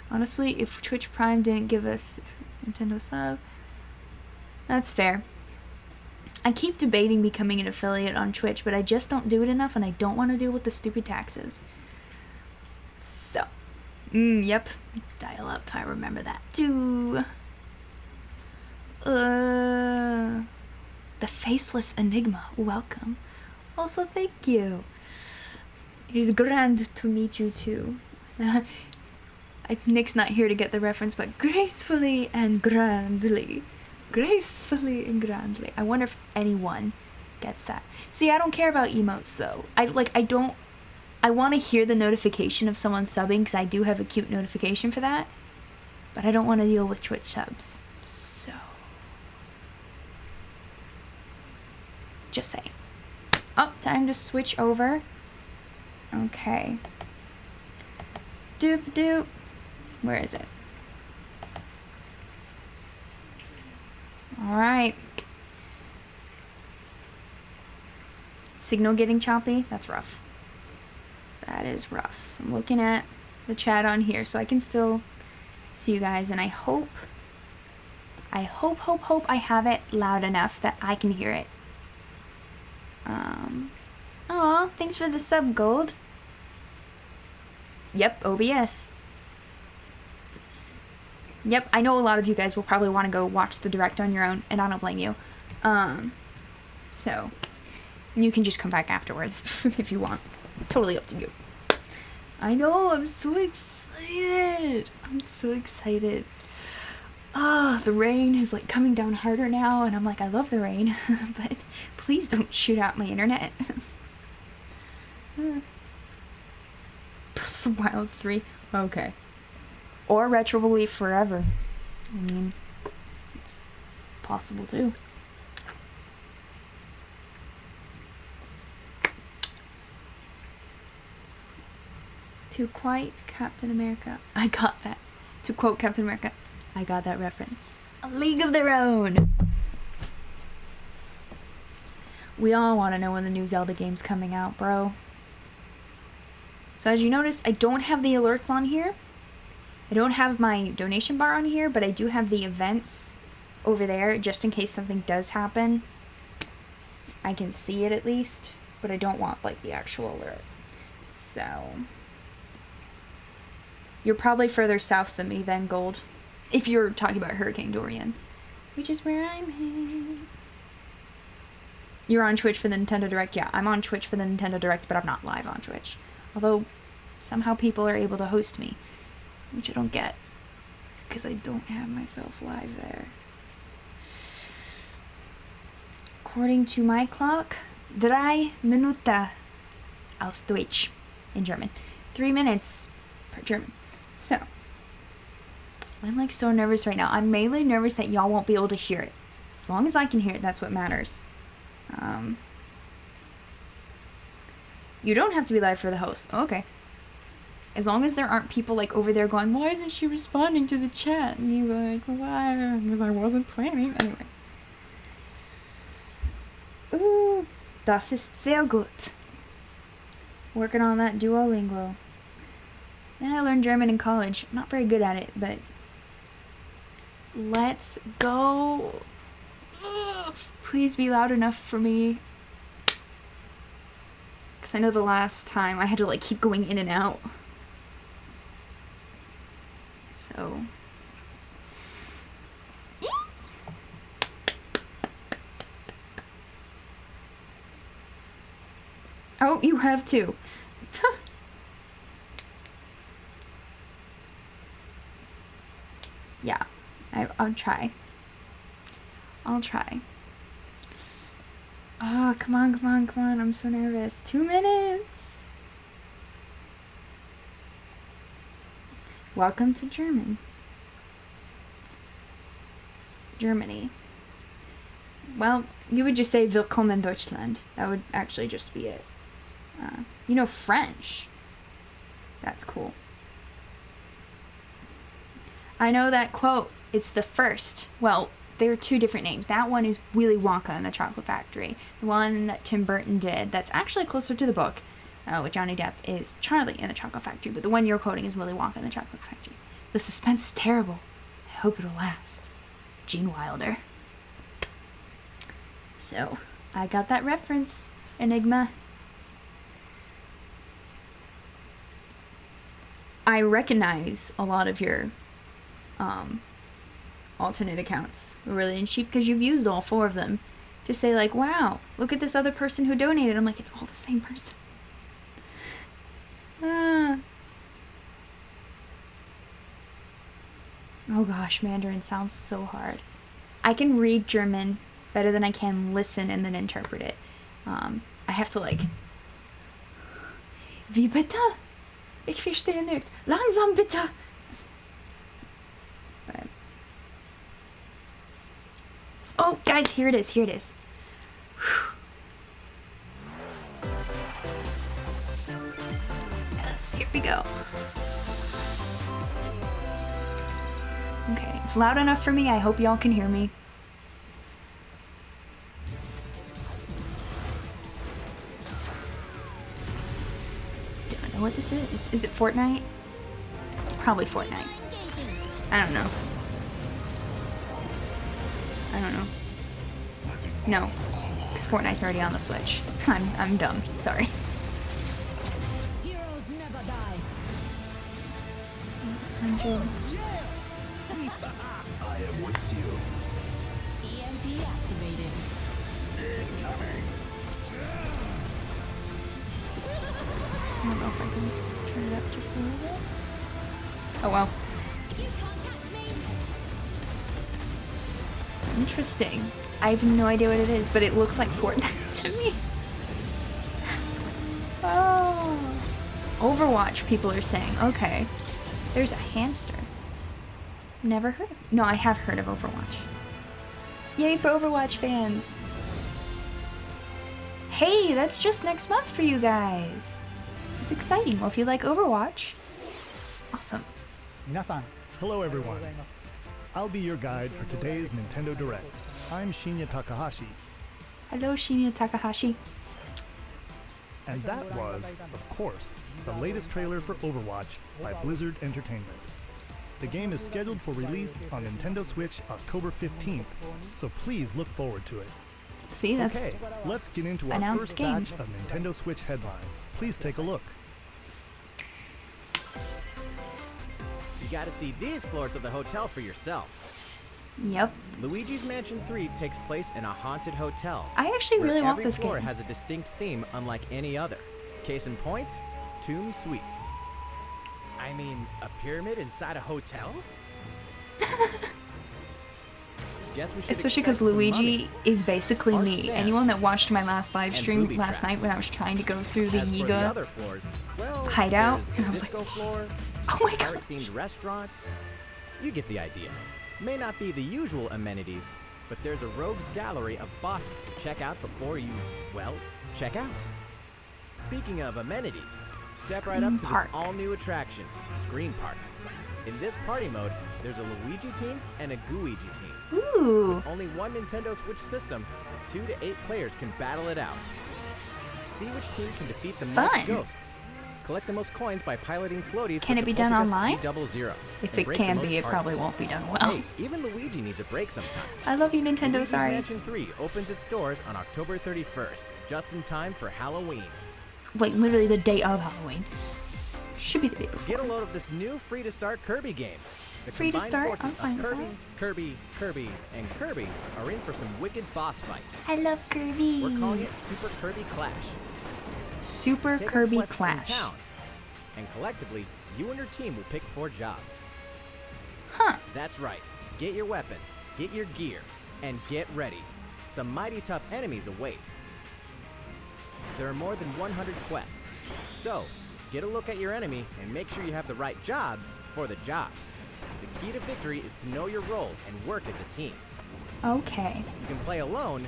Honestly, if Twitch Prime didn't give us Nintendo sub, that's fair. I keep debating becoming an affiliate on Twitch, but I just don't do it enough and I don't want to deal with the stupid taxes. So, yep, dial up, I remember that too. The Faceless Enigma, welcome. Also, thank you. It is grand to meet you too. Nick's not here to get the reference, but gracefully and grandly. Gracefully and grandly. I wonder if anyone gets that. See, I don't care about emotes though. I want to hear the notification of someone subbing because I do have a cute notification for that. But I don't want to deal with Twitch subs. So. Just saying. Oh, time to switch over. Okay. Doop doop. Where is it? Alright. Signal getting choppy? That's rough. That is rough. I'm looking at the chat on here so I can still see you guys, and I hope I have it loud enough that I can hear it. Aw, thanks for the sub, Gold. Yep, OBS. Yep, I know a lot of you guys will probably want to go watch the direct on your own, and I don't blame you. So, you can just come back afterwards if you want. Totally up to you. I know, I'm so excited. I'm so excited. The rain is like coming down harder now, and I'm like, I love the rain, but please don't shoot out my internet. Breath of the Wild 3. Okay. Or Retro Belief Forever. I mean, it's possible too. To quote Captain America, I got that. To quote Captain America, I got that reference. A League of Their Own. We all want to know when the new Zelda game's coming out, bro. So as you notice, I don't have the alerts on here. I don't have my donation bar on here, but I do have the events over there, just in case something does happen. I can see it at least, but I don't want, like, the actual alert. So, you're probably further south than me then, Gold. If you're talking about Hurricane Dorian. Which is where I'm headed. You're on Twitch for the Nintendo Direct? Yeah, I'm on Twitch for the Nintendo Direct, but I'm not live on Twitch. Although, somehow people are able to host me. Which I don't get, because I don't have myself live there. According to my clock, 3 Minuten aus Deutsch in German. 3 minutes per German. So, I'm like so nervous right now. I'm mainly nervous that y'all won't be able to hear it. As long as I can hear it, that's what matters. You don't have to be live for the host. Okay. As long as there aren't people, like, over there going, why isn't she responding to the chat? And you like, why? Because I wasn't planning. Anyway. Ooh, das ist sehr gut. Working on that Duolingo. And I learned German in college. I'm not very good at it, but let's go. Please be loud enough for me. Because I know the last time I had to, like, keep going in and out. So, oh, you have too. I'll try. I'll try. Oh, come on, come on, come on. I'm so nervous. 2 minutes. Welcome to Germany. Well, you would just say Willkommen Deutschland. That would actually just be it. You know French. That's cool. I know that quote. It's the first. Well, there are 2 different names. That one is Willy Wonka and the Chocolate Factory. The one that Tim Burton did, that's actually closer to the book, with Johnny Depp, is Charlie and the Chocolate Factory. But the one you're quoting is Willy Wonka and the Chocolate Factory. The suspense is terrible. I hope it'll last. Gene Wilder. So, I got that reference, Enigma. I recognize a lot of your alternate accounts, Lorulian Sheep, because you've used all 4 of them to say, like, wow, look at this other person who donated. I'm like, it's all the same person. Oh gosh, Mandarin sounds so hard. I can read German better than I can listen and then interpret it. I have to, like... Wie bitte? Ich verstehe nicht. Langsam bitte! But... Oh, guys, here it is, here it is. Yes, here we go. Okay, it's loud enough for me. I hope y'all can hear me. Do I know what this is? Is it Fortnite? It's probably Fortnite. I don't know. I don't know. No, because Fortnite's already on the Switch. I'm dumb. Sorry. Heroes never die. I am with you. EMP activated. Incoming. I don't know if I can turn it up just a little bit. Oh well. You can't catch me. Interesting. I have no idea what it is, but it looks like Fortnite to me. Oh. Overwatch, people are saying. Okay. There's a hamster. Never heard of. No, I have heard of Overwatch. Yay for Overwatch fans. Hey, that's just next month for you guys. It's exciting. Well, if you like Overwatch, awesome. 皆さん Hello everyone. I'll be your guide for today's Nintendo Direct. I'm Shinya Takahashi, Hello, Shinya Takahashi. and that was, of course, the latest trailer for Overwatch by Blizzard Entertainment. The game is scheduled for release on Nintendo Switch October 15th, so please look forward to it. See, that's Okay, let's get into our announced first game. batch of Nintendo Switch headlines. Please take a look. You gotta see these floors of the hotel for yourself. Yep. Luigi's Mansion 3 takes place in a haunted hotel. I actually where really want every this floor game. has a distinct theme unlike any other. Case in point, Tomb Suites. I mean, a pyramid inside a hotel? Guess we should Especially because expect some Luigi mummies. is basically Harsh me. sands. Anyone that watched my last live And stream booby last night traps. when I was trying to go through the As for the Yiga other floors, well, hideout, there's and a I was like, disco floor, oh my god. art-themed restaurant. You get the idea. May not be the usual amenities, but there's a rogues gallery of bosses to check out before you, well, check out. Speaking of amenities, step right up Scream to Park. this all-new attraction, Screen Park. In this party mode, there's a Luigi team and a Gooigi team. Ooh. Only one Nintendo Switch system, 2 to 8 players can battle it out. See which team can defeat the most Fun. ghosts. Collect the most coins by piloting floaties. Can with it be the done Poltergust online? G00, If and it break the can most be, it probably targets. won't be done well. Hey, even Luigi needs a break sometimes. I love you, Nintendo, Luigi's sorry. Mansion 3 opens its doors on October 31st, just in time for Halloween. Like, literally the day of Halloween. Should be the day before. Get a load of this new free-to-start Kirby game. The Free to combined start? forces I'm of fine with Kirby, that. Kirby, and Kirby are in for some wicked boss fights. I love Kirby. We're calling it Super Kirby Clash. Super Take Kirby up quests in Clash. town, and collectively, you and your team will pick 4 jobs. Huh. That's right. Get your weapons, get your gear, and get ready. Some mighty tough enemies await. There are more than 100 quests, so get a look at your enemy and make sure you have the right jobs for the job. The key to victory is to know your role and work as a team. Okay. You can play alone,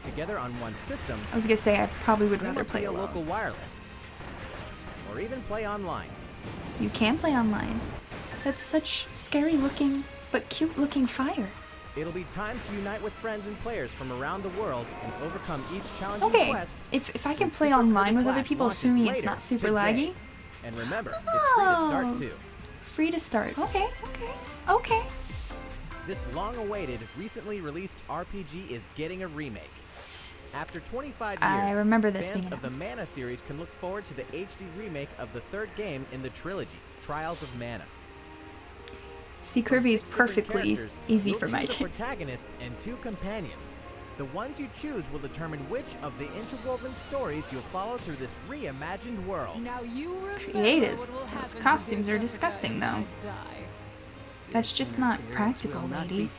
together on one system. I was gonna say I probably would rather play via alone. local wireless, or even play online. You can play online. That's such scary looking but cute looking fire. It'll be time to unite with friends and players from around the world and overcome each challenging Okay, quest. if I can when play Super online with Crit other Clash people, launches assuming it's later not super today. laggy. And remember, it's free to start Oh. too. Free to start. Okay. This long-awaited, recently released RPG is getting a remake. After 25 years, I remember this fans being of the announced. Mana series can look forward to the HD remake of the third game in the trilogy, Trials of Mana. See, From Kirby is 6 different perfectly characters, easy you'll for my choose a taste. protagonist and 2 companions. The ones you choose will determine which of the interwoven stories you'll follow through this reimagined world. Now you remember Creative. what will Those happen to costumes dear are Jessica disgusting, if though. you die. That's just not practical, lady.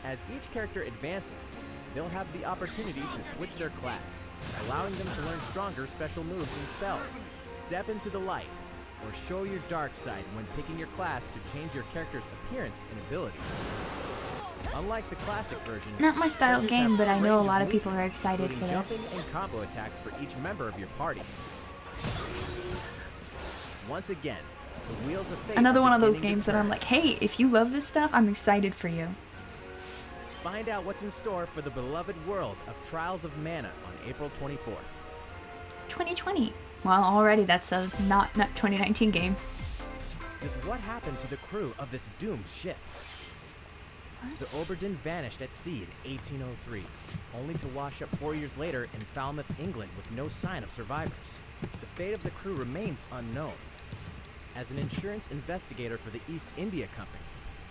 As each character advances, they'll have the opportunity to switch their class, allowing them to learn stronger special moves and spells, step into the light, or show your dark side when picking your class to change your character's appearance and abilities. Unlike the classic version, Not my style of characters game, have but I know a range lot of movement, people are excited including for jumping this. and combo attacks for each member of your party. Once again, the wheels of fate Another are one of those beginning to games that I'm turn. like, hey, if you love this stuff, I'm excited for you. Find out what's in store for the beloved world of Trials of Mana on April 24th. 2020. Well, already that's a not 2019 game. Just what happened to the crew of this doomed ship? The Oberdin vanished at sea in 1803, only to wash up 4 years later in Falmouth, England with no sign of survivors. The fate of the crew remains unknown. As an insurance investigator for the East India Company,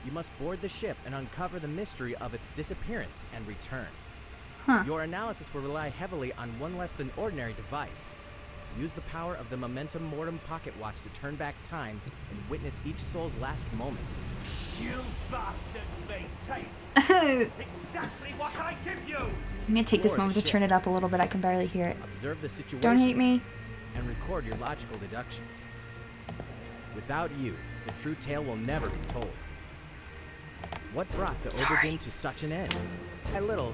you must board the ship and uncover the mystery of its disappearance and return. Your analysis will rely heavily on one less than ordinary device. Use the power of the Momentum Mortem pocket watch to turn back time and witness each soul's last moment. You bastards may take exactly what I give you! I'm gonna take this Explore the moment to ship. turn it up a little bit. I can barely hear it. Observe the situation. Don't hate me. And record your logical deductions. Without you, the true tale will never be told. What brought the Sorry. Oberdin to such an end? By little,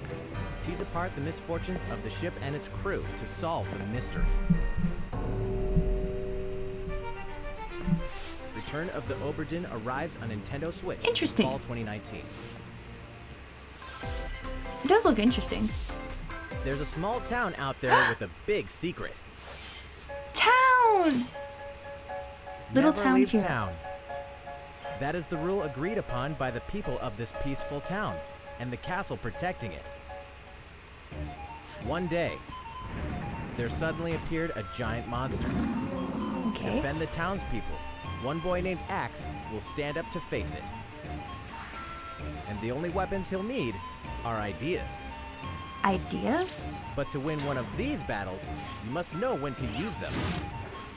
tease apart the misfortunes of the ship and its crew to solve the mystery. Return of the Oberdin arrives on Nintendo Switch Interesting. in fall 2019. It does look interesting. There's a small town out there with a big secret. Town! Little Never town leave hero. town. That is the rule agreed upon by the people of this peaceful town, and the castle protecting it. One day, there suddenly appeared a giant monster. To Okay. defend the townspeople, one boy named Axe will stand up to face it. And the only weapons he'll need are ideas. Ideas? But to win one of these battles, you must know when to use them.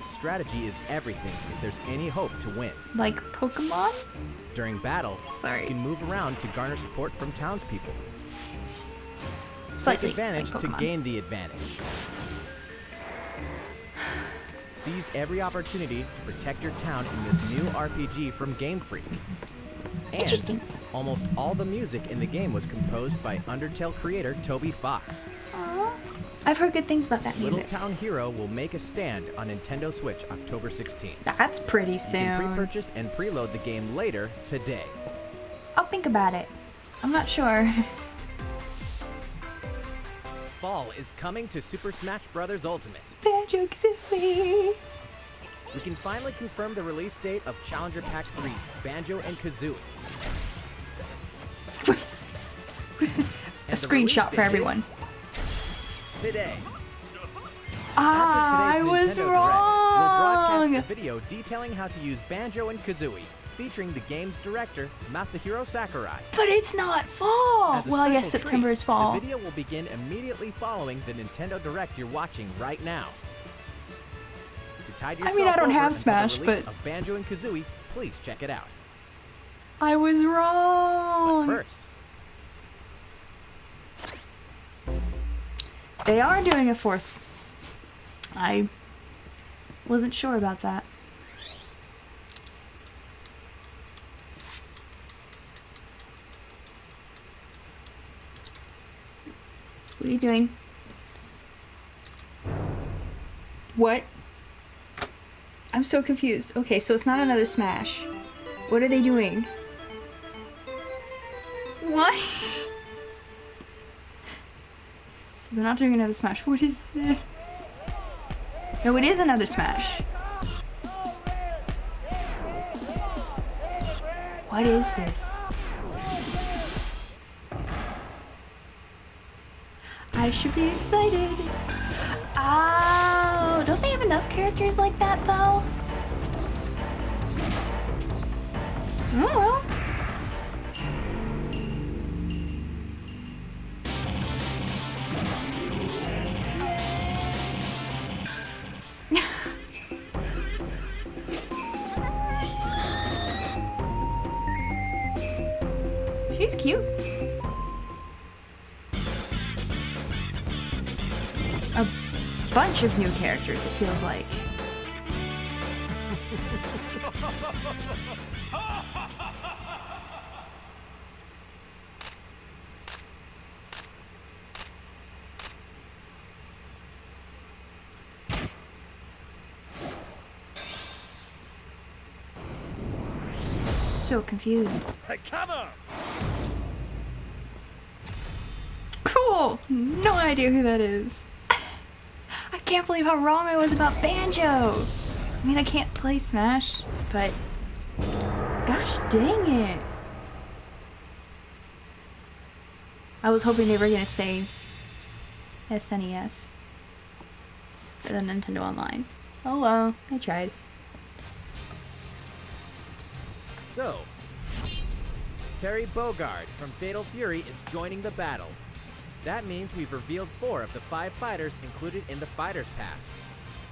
Strategy is everything if there's any hope to win. Like Pokemon? During battle, Sorry. you can move around to garner support from townspeople. Slightly Take advantage like to Pokemon. gain the advantage. Seize every opportunity to protect your town in this new RPG from Game Freak. And Interesting. almost all the music in the game was composed by Undertale creator Toby Fox. Aw. I've heard good things about that Little music. Town Hero will make a stand on Nintendo Switch October 16th. That's pretty You can soon. pre-purchase and preload the game later today. I'll think about it. I'm not sure. Fall is coming to Super Smash Bros. Ultimate. Banjo Kazooie. We can finally confirm the release date of Challenger Pack 3, Banjo and Kazooie. A screenshot for everyone. Today. Ah, I After was today's Nintendo Direct, we'll broadcast wrong. a video detailing how to use Banjo and Kazooie, featuring the game's director, Masahiro Sakurai. But it's not fall. As a Well, yes, special September treat, is fall. The video will begin immediately following the Nintendo Direct you're watching right now. To tide yourself I mean, I don't over have until Smash, the release but- of Banjo and Kazooie, please check it out. I was But wrong. first, They are doing a 4th. I wasn't sure about that. What are you doing? What? I'm so confused. Okay, so it's not another Smash. What are they doing? What? So they're not doing another Smash. What is this? No, it is another Smash. What is this? I should be excited. Oh, don't they have enough characters like that though? Oh well. She's cute. A bunch of new characters, it feels like. So confused. Cover! Cool! No idea who that is. I can't believe how wrong I was about Banjo! I mean, I can't play Smash, but... Gosh dang it! I was hoping they were gonna say SNES for the Nintendo Online. Oh well, I tried. so Terry Bogard from Fatal Fury is joining the battle. That means we've revealed 4 of the 5 fighters included in the Fighters Pass.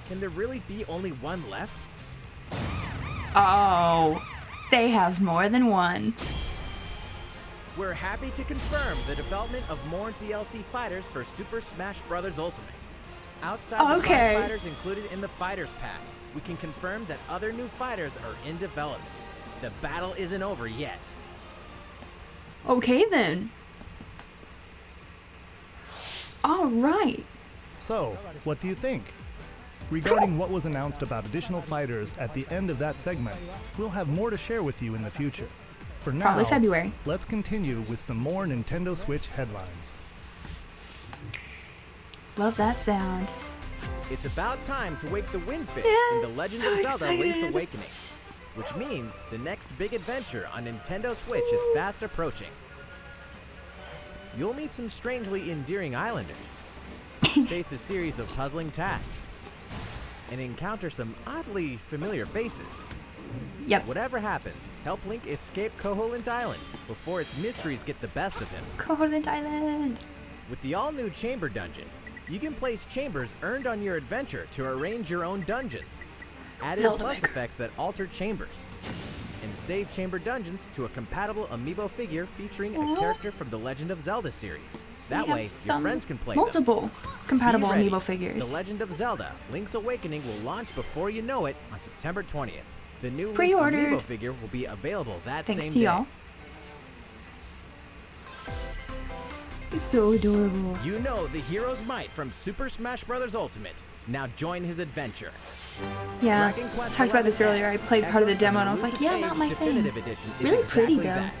Can there really be only one left? Oh, they have more than one. We're happy to confirm the development of more DLC fighters for Super Smash Bros. Ultimate. Outside the 5 fighters included in the Fighters Pass, we can confirm that other new fighters are in development. The battle isn't over yet. Okay then. All right. So, what do you think? Regarding what was announced about additional fighters at the end of that segment, we'll have more to share with you in the future. For now, Probably February. let's continue with some more Nintendo Switch headlines. Love that sound. It's about time to wake the Windfish Yes, in The Legend so of Zelda Link's excited. Awakening, which means the next big adventure on Nintendo Switch is fast approaching. You'll meet some strangely endearing islanders, face a series of puzzling tasks, and encounter some oddly familiar faces. Yep. Whatever happens, help Link escape Koholint Island before its mysteries get the best of him. Koholint Island. With the all-new Chamber Dungeon, you can place chambers earned on your adventure to arrange your own dungeons. Added Zelda plus Maker. effects that alter chambers. And save chamber dungeons to a compatible amiibo figure featuring a character from the Legend of Zelda series. So That we have way, your some friends can play them. multiple compatible Be ready. amiibo figures. The Legend of Zelda Link's Awakening will launch before you know it on September 20th. The new Link Pre-ordered. amiibo figure will be available that Thanks same to day. y'all. It's so adorable. You know the hero's might from Super Smash Bros. Ultimate. Now join his adventure. Yeah, Dragon I Quest talked about this 11S earlier. I played part of the echoes demo an and I was like, elusive yeah, not age my thing. definitive edition is Really pretty, exactly though. that.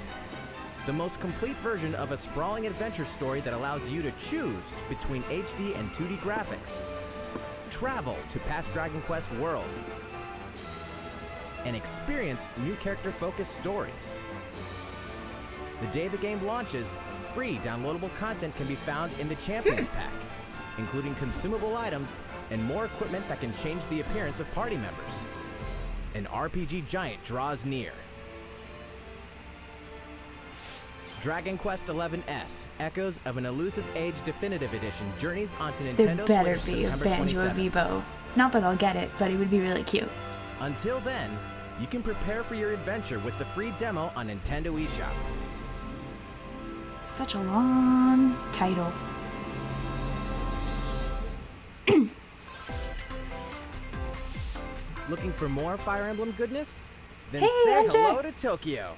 The most complete version of a sprawling adventure story that allows you to choose between HD and 2D graphics. Travel to past Dragon Quest worlds. And experience new character-focused stories. The day the game launches, free downloadable content can be found in the Champions Pack, including consumable items and more equipment that can change the appearance of party members. An RPG giant draws near. Dragon Quest XI's Echoes of an Elusive Age Definitive Edition journeys onto There Nintendo better Switch be a September Banjo 27th. amiibo. Not that I'll get it, but it would be really cute. Until then, You can prepare for your adventure with the free demo on Nintendo eShop. Such a long title. Looking for more Fire Emblem goodness? Then Hey, say Enter. hello to Tokyo!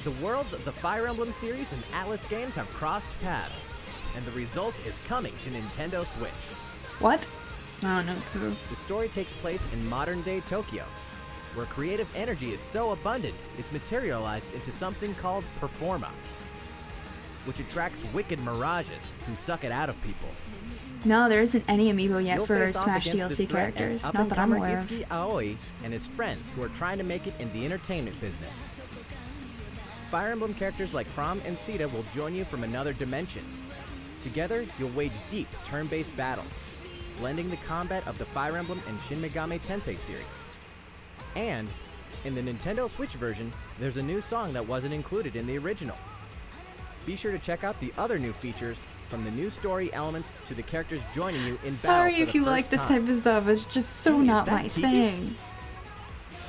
The worlds of the Fire Emblem series and Atlas games have crossed paths, and the result is coming to Nintendo Switch. What? I don't know what this is. The story takes place in modern-day Tokyo, where creative energy is so abundant it's materialized into something called Performa, which attracts wicked mirages who suck it out of people. No, there isn't any amiibo yet You'll for face off Smash against this DLC threat characters. as Not that I'm up-and-comer aware of. Itsuki Aoi and his friends who are trying to make it in the entertainment business. Fire Emblem characters like Chrom and Sita will join you from another dimension. Together, you'll wage deep, turn-based battles, blending the combat of the Fire Emblem and Shin Megami Tensei series. And, in the Nintendo Switch version, there's a new song that wasn't included in the original. Be sure to check out the other new features, from the new story elements to the characters joining you in Sorry battle if for the you first like this time. type of stuff. It's just so Hey, is not that my Tiki? thing.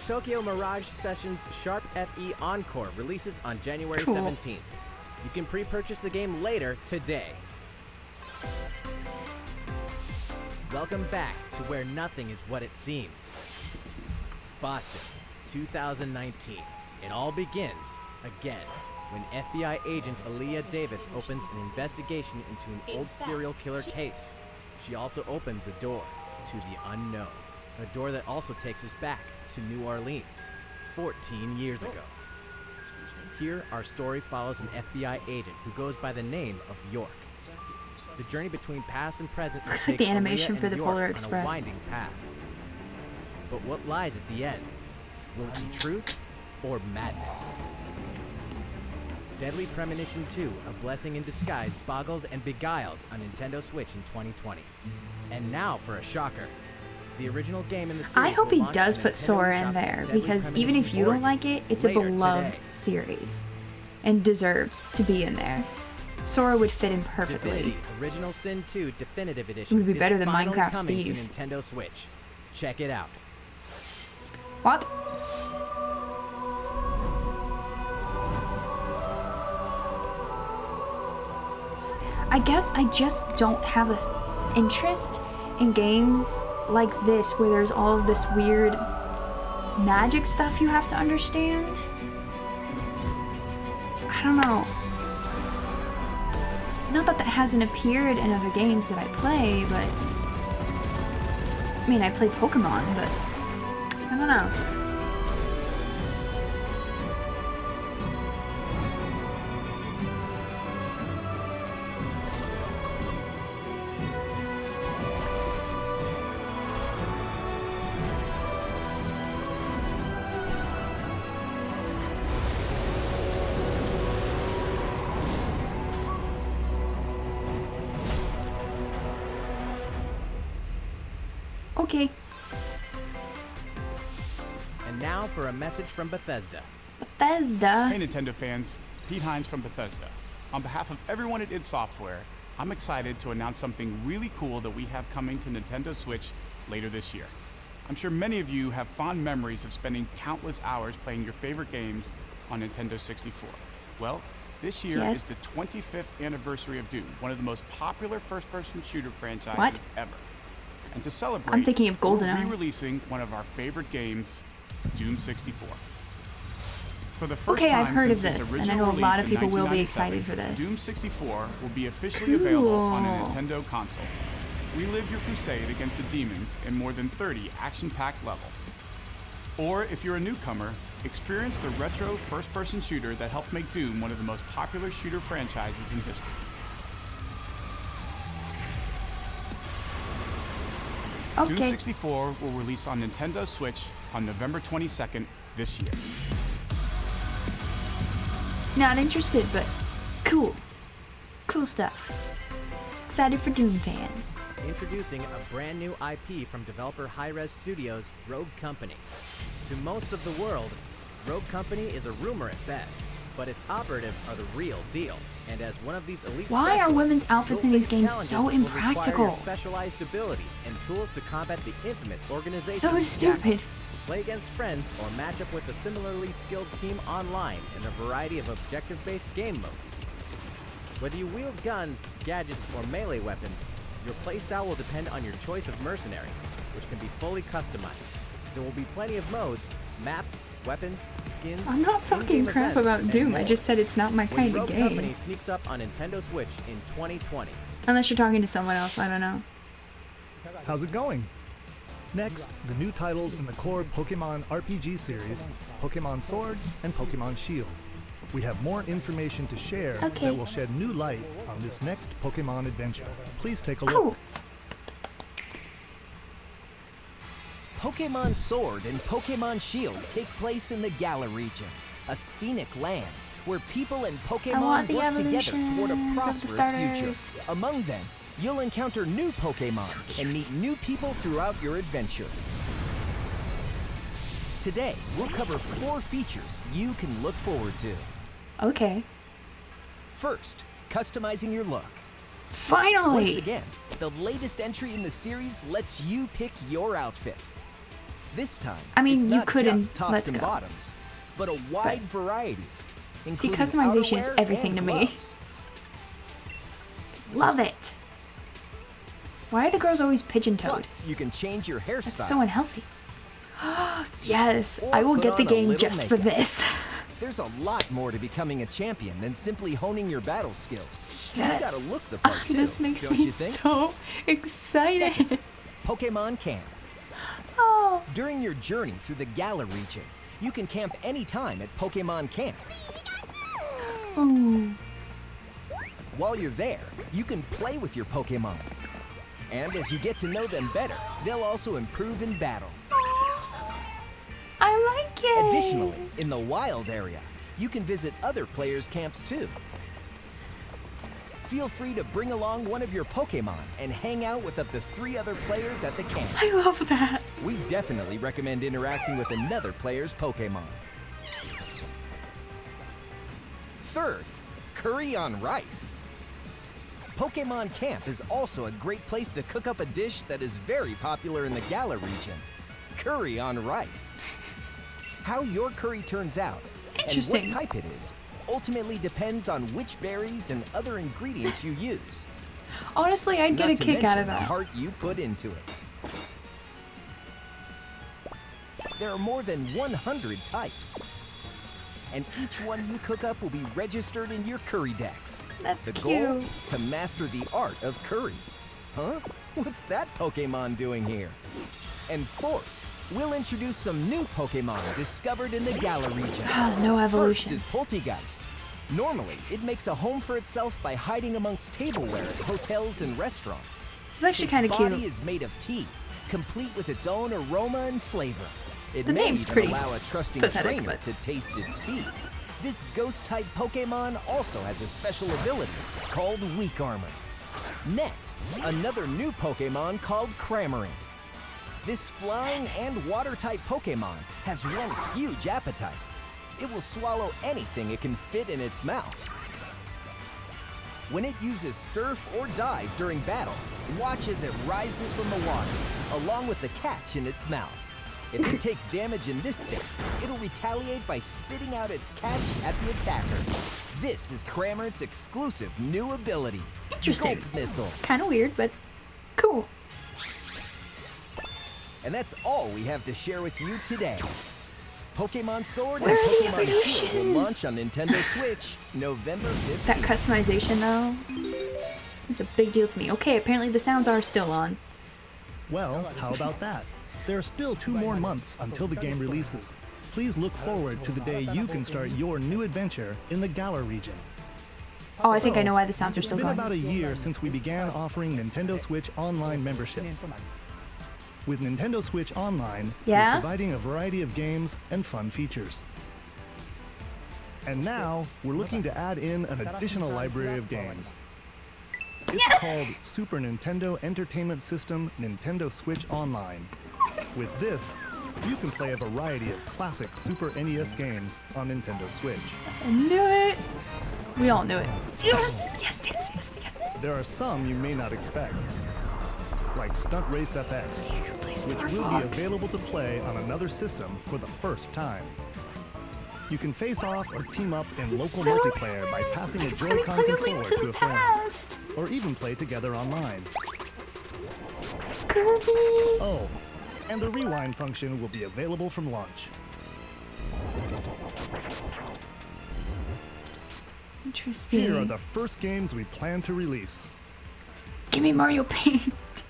Tokyo Mirage Sessions Sharp FE Encore releases on January Cool. 17th. You can pre-purchase the game later today. Welcome back to where nothing is what it seems. Boston, 2019. It all begins again when FBI agent Amelia Davis opens an investigation into an old serial killer case. She also opens a door to the unknown, a door that also takes us back to New Orleans, 14 years ago. Here, our story follows an FBI agent who goes by the name of York. The journey between past and present will Looks like take the animation Amelia for and the York Polar on Express. a winding path. But what lies at the end? Will it be truth or madness? Deadly Premonition 2, A Blessing in Disguise, boggles and beguiles on Nintendo Switch in 2020. And now for a shocker. The original game in the series I hope will he launch does on put Nintendo Sora eShop in there, with Deadly because even if Premonition you don't like Origins it, it's a later beloved today. series and deserves to be in there. Sora would fit in perfectly. Divinity Original Sin 2 Definitive Edition Would be is better than finally Minecraft coming Steve. to Nintendo Switch. Check it out. What? I guess I just don't have an interest in games like this where there's all of this weird magic stuff you have to understand. I don't know. Not that that hasn't appeared in other games that I play, but I mean, I play Pokemon, but I don't know. Okay. And now for a message from Bethesda. Bethesda. Hey Nintendo fans, Pete Hines from Bethesda. On behalf of everyone at id Software, I'm excited to announce something really cool that we have coming to Nintendo Switch later this year. I'm sure many of you have fond memories of spending countless hours playing your favorite games on Nintendo 64. Well, this year Yes. is the 25th anniversary of Doom, one of the most popular first-person shooter franchises What? ever. And to celebrate, I'm thinking of we're GoldenEye. re-releasing one of our favorite games, Doom 64. For the first Okay, time I've heard of since its this, and I original know a lot release of in people will be 1997, excited for this. Doom 64 will be officially available on a Cool. Nintendo console. Relive your crusade against the demons in more than 30 action-packed levels. Or if you're a newcomer, experience the retro first-person shooter that helped make Doom one of the most popular shooter franchises in history. Doom Okay. 64 will release on Nintendo Switch on November 22nd this year. Not interested, but cool. Cool stuff. Excited for Doom fans. Introducing a brand new IP from developer Hi-Rez Studios, Rogue Company. To most of the world, Rogue Company is a rumor at best, but its operatives are the real deal. And as one of these elite Why are specialists, women's outfits in you'll these face games challenges so which will require your impractical? specialized abilities and tools to combat the infamous organization. So stupid. Play against friends or match up with a similarly skilled team online in a variety of objective-based game modes. Whether you wield guns, gadgets, or melee weapons, your playstyle will depend on your choice of mercenary, which can be fully customized. There will be plenty of modes, maps, weapons, skins. I'm not talking in-game crap events, about and Doom. more. I just said it's not my When kind of Rogue Company game. sneaks up on Nintendo Switch in 2020. Unless you're talking to someone else, I don't know. How's it going? Next, the new titles in the core Pokemon RPG series, Pokemon Sword and Pokemon Shield. We have more information to share Okay. that will shed new light on this next Pokemon adventure. Please take a look. Oh, Pokemon Sword and Pokemon Shield take place in the Galar region, a scenic land where people and I want Pokemon the work together evolutions toward a of the prosperous future. starters. Among them, you'll encounter new Pokemon So and meet new people throughout your adventure. Today, we'll cover 4 features you can look forward to. okay. First, customizing your look. Once Finally! again, the latest entry in the series lets you pick your outfit. This time, I mean, it's you not couldn't- just tops let's and go. bottoms, but a wide variety. See, including customization is outerwear everything and to me. gloves. Love it! Why are the girls always pigeon-toed? Plus, you can change your hairstyle. That's so unhealthy. Yes, Or I will put get the on a game little just for makeup. this. There's a lot more to becoming a champion than simply honing your battle skills. Yes. You gotta look the part too. This makes don't me you think? so excited. Second, Pokemon Camp. Oh, During your journey through the Galar region, you can camp anytime at Pokemon Camp. ooh. While you're there, you can play with your Pokemon. And as you get to know them better, they'll also improve in battle. I like it. Additionally, in the wild area, you can visit other players' camps too. Feel free to bring along one of your Pokemon and hang out with up to 3 other players at the camp. I love that. We definitely recommend interacting with another player's Pokemon. Third, curry on rice. Pokemon Camp is also a great place to cook up a dish that is very popular in the Galar region, curry on rice. How your curry turns out and Interesting. what type it is ultimately depends on which berries and other ingredients you use. Honestly, I'd get Not a to kick out mention of the that. heart you put into it. There are more than 100 types. And each one you cook up will be registered in your curry decks. That's The cute. goal? To master the art of curry. Huh? What's that Pokemon doing here? And fourth, we'll introduce some new Pokemon discovered in the Galar region. No First evolutions. is Poltegeist. Normally, it makes a home for itself by hiding amongst tableware at hotels and restaurants. It's actually Its kind of body cute. is made of tea, complete with its own aroma and flavor. It The may name's even pretty allow a trusting pathetic, trainer but- to taste its tea. This ghost-type Pokemon also has a special ability called Weak Armor. Next, another new Pokemon called Cramorant. This flying and water-type Pokemon has one huge appetite. It will swallow anything it can fit in its mouth. When it uses Surf or Dive during battle, watch as it rises from the water, along with the catch in its mouth. If it takes damage in this state, it'll retaliate by spitting out its catch at the attacker. This is Cramorant's exclusive new ability, Interesting. Gulp Missile. Kind of weird, but cool. And that's all we have to share with you today. Pokemon Sword Where and are the Pokemon Shield will evolutions? launch on Nintendo Switch November 15th. That customization, though, it's a big deal to me. Okay, apparently the sounds are still on. Well, how about that? There are still 2 more months until the game releases. Please look forward to the day you can start your new adventure in the Galar region. Oh, I think I know why the sounds are It's still been going. about a year since we began offering Nintendo Switch Online memberships. With Nintendo Switch Online, Yeah? we're providing a variety of games and fun features. And now, we're looking to add in an additional library of games. It's called Super Nintendo Entertainment System Nintendo Switch Online. With this, you can play a variety of classic Super NES games on Nintendo Switch. I knew it. We all knew it. Yes, yes, yes, yes, yes. There are some you may not expect, like Stunt Race FX, which will be available to play on another system for the first time. You can face off or team up in local So multiplayer by passing a Joy-Con controller to a friend, past. or even play together online. Kirby. Oh, and the rewind function will be available from launch. Interesting. Here are the first games we plan to release. Give me Mario Paint. All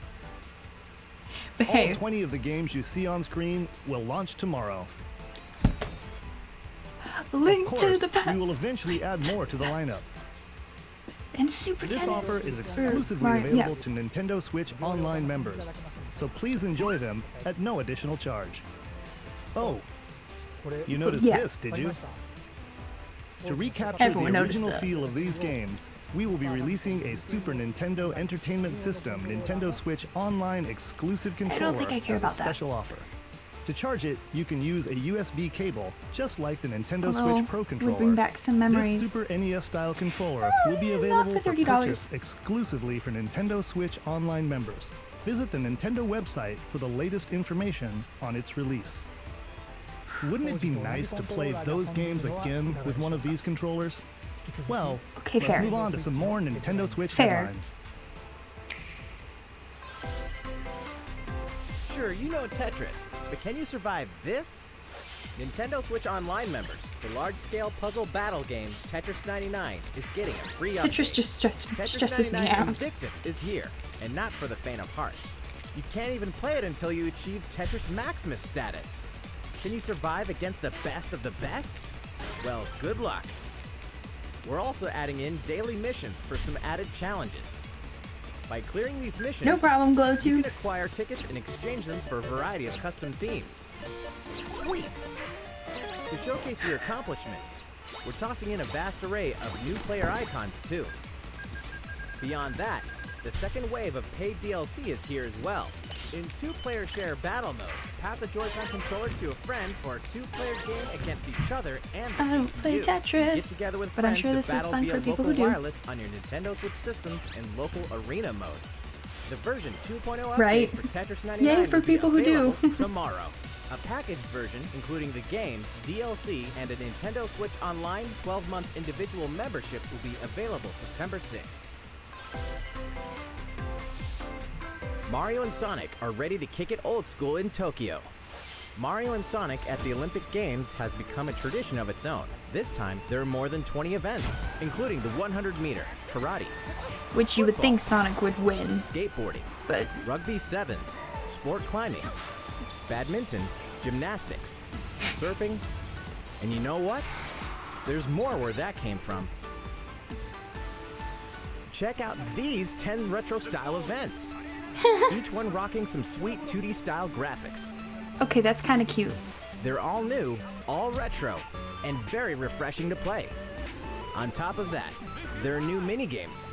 Behave. 20 of the games you see on screen will launch tomorrow. Link Of to course, the past. we will eventually add more to the lineup. And Super This Tennis. offer is exclusively Mario- yeah. available to Nintendo Switch Online members, so please enjoy them at no additional charge. Oh, you noticed Yeah. this, did you? To recapture Everyone the noticed original that. feel of these games, we will be releasing a Super Nintendo Entertainment System Nintendo Switch Online exclusive controller think I care as a about that. special offer. To charge it, you can use a USB cable, just like the Nintendo Although, Switch Pro would controller. bring back some memories. This Super NES style controller will be not available for for $30. purchase exclusively for Nintendo Switch Online members. Visit the Nintendo website for the latest information on its release. Wouldn't it be nice to play those games again with one of these controllers? Well, Okay, let's fair. move on to some more Nintendo Switch Fair. headlines. Sure, you know Tetris, but can you survive this? Nintendo Switch Online members, the large-scale puzzle battle game Tetris 99 is getting a free update. Tetris just Tetris stresses me 99 out. Invictus is here, and not for the faint of heart. You can't even play it until you achieve Tetris Maximus status. Can you survive against the best of the best? Well, good luck. We're also adding in daily missions for some added challenges. By clearing these missions, No problem, Glow you 2. can acquire tickets and exchange them for a variety of custom themes. Sweet! To showcase your accomplishments, we're tossing in a vast array of new player icons too. Beyond that, the second wave of paid DLC is here as well. In two-player share battle mode, pass a Joy-Con controller to a friend for a two-player game against each other and the I don't CPU. play Tetris, Get together with but I'm friends sure to this is battle fun via for people local who do. wireless on your Nintendo Switch systems in local arena mode. The version 2.0 update Right. for Tetris 99 Yay for will be people who do. available tomorrow. A packaged version, including the game, DLC, and a Nintendo Switch Online 12-month individual membership will be available September 6th. Mario and Sonic are ready to kick it old school in Tokyo. Mario and Sonic at the Olympic Games has become a tradition of its own. This time, there are more than 20 events, including the 100-meter, karate, Which you would think Sonic would win, skateboarding, but rugby sevens, sport climbing, badminton, gymnastics, surfing, and you know what? There's more where that came from. Check out these 10 retro-style events. Each one rocking some sweet 2D style graphics. okay, that's kind of cute. They're all new, all retro, and very refreshing to play. On top of that, there are new minigames,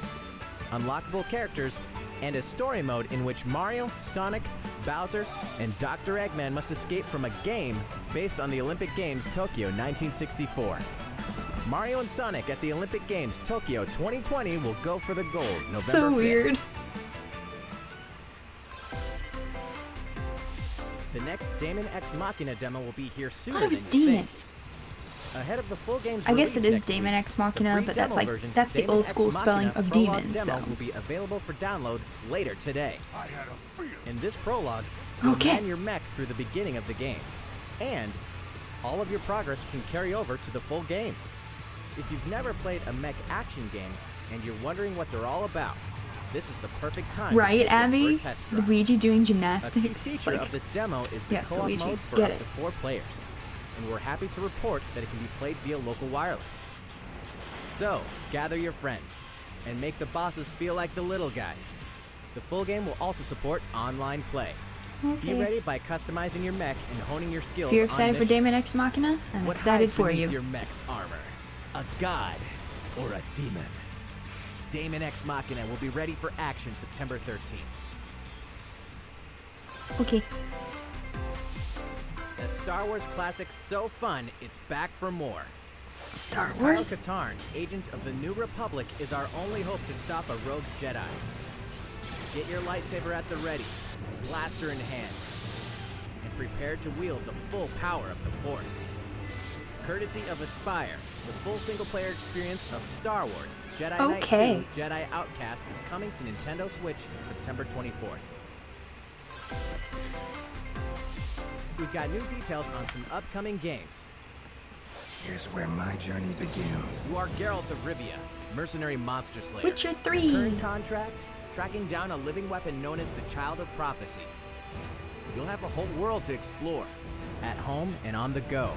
unlockable characters, and a story mode in which Mario, Sonic, Bowser, and Dr. Eggman must escape from a game based on the Olympic Games Tokyo 1964. Mario and Sonic at the Olympic Games Tokyo 2020 will go for the gold November So 5th. weird. The next Damon X Machina demo will be here I sooner thought it was than you Demon. think. Ahead of the full game's I guess it release is next Damon week, X Machina, the free but that's demo like version, that's the Damon old X school spelling Machina of Prologue demon. demo So will be available for download later today. I had a feeling. In this prologue, you'll Okay. man your mech through the beginning of the game, and all of your progress can carry over to the full game. If you've never played a mech action game and you're wondering what they're all about, this is the perfect time to right, take them for a Abby? test drive. Luigi doing A key gymnastics. It's feature like of this demo is the Yes, co-op Luigi, mode for get up it. to 4 players, and we're happy to report that it can be played via local wireless. So, gather your friends, and make the bosses feel like the little guys. The full game will also support online play. Be okay. ready by customizing your mech and honing your skills If you're on excited for missions. Damon X Machina, I'm What excited hides for beneath you. your mech's armor? A god or a demon? Damon X Machina will be ready for action September 13th. Okay. Star Wars classic so fun, it's back for more. Star Kyle Wars? Katarn, agent of the New Republic, is our only hope to stop a rogue Jedi. Get your lightsaber at the ready, blaster in hand, and prepare to wield the full power of the Force. Courtesy of Aspire, the full single-player experience of Star Wars Jedi Knight 2 Jedi Outcast is coming to Nintendo Switch September 24th. We've got new details on some upcoming games. Here's where my journey begins. You are Geralt of Rivia, mercenary monster slayer. Witcher 3. Current contract, tracking down a living weapon known as the Child of Prophecy. You'll have a whole world to explore, at home and on the go,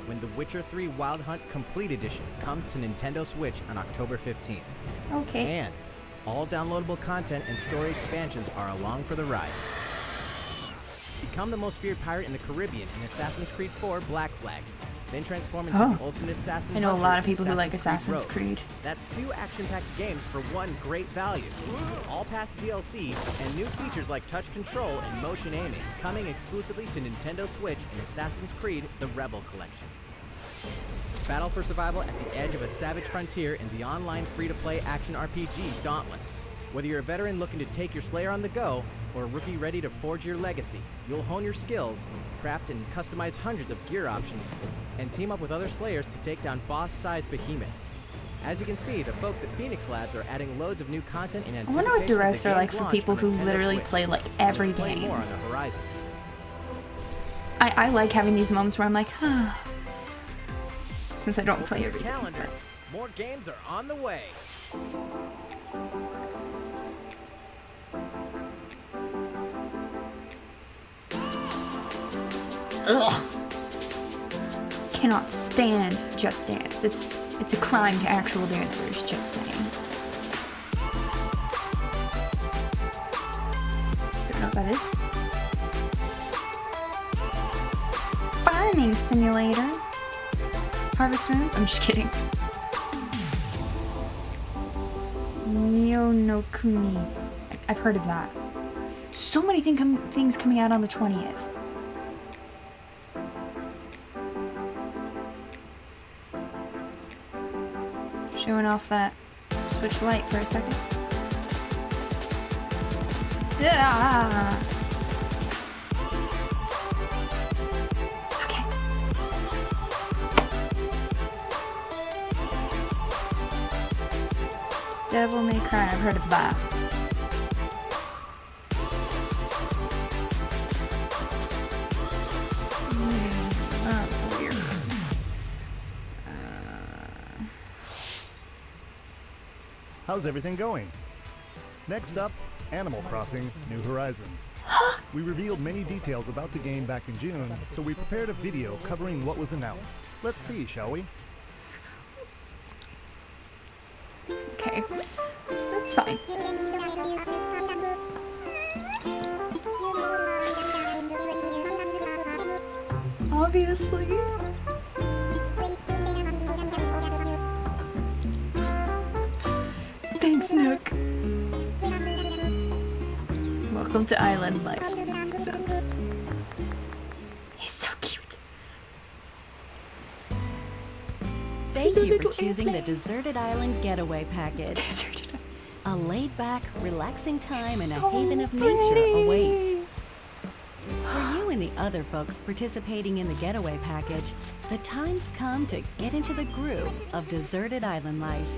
when The Witcher 3 Wild Hunt Complete Edition comes to Nintendo Switch on October 15th. Okay. And all downloadable content and story expansions are along for the ride. Become the most feared pirate in the Caribbean in Assassin's Creed 4 Black Flag. Then transform into the ultimate assassin. I know a hunter lot of in people who like Assassin's Assassin's Creed. That's 2 action-packed games for one great value. All past DLC and new features like touch control and motion aiming coming exclusively to Nintendo Switch in Assassin's Creed The Rebel Collection. Battle for survival at the edge of a savage frontier in the online free-to-play action RPG Dauntless. Whether you're a veteran looking to take your Slayer on the go, or a rookie ready to forge your legacy, you'll hone your skills, craft and customize hundreds of gear options, and team up with other Slayers to take down boss-sized behemoths. As you can see, the folks at Phoenix Labs are adding loads of new content in I anticipation wonder what directs of are the like game's for launch people on who Nintendo literally Switch. play like every There's plenty game. more on the horizon. I like having these moments where I'm like, since I don't play Your everything. calendar. More games are on the way. Ugh. Cannot stand Just Dance. It's a crime to actual dancers, just saying. Don't know what that is. Farming Simulator. Harvest Moon? I'm just kidding. Neo no Kuni. I've heard of that. So many things coming out on the 20th. Showing off that Switch Lite for a second. Ah! Okay. Devil May Cry, I've heard of that. That's weird. How's everything going? Next up, Animal Crossing New Horizons. We revealed many details about the game back in June, so we prepared a video covering what was announced. Let's see, shall we? Okay. That's fine. Obviously. Thanks, Nook. Welcome to Island Life. He's so cute. Thank There's a you for little choosing the airplane. Deserted Island Getaway Package. Deserted. A laid-back, relaxing time and a So haven of pretty. nature awaits. For you and the other folks participating in the Getaway Package, the time's come to get into the groove of Deserted Island life.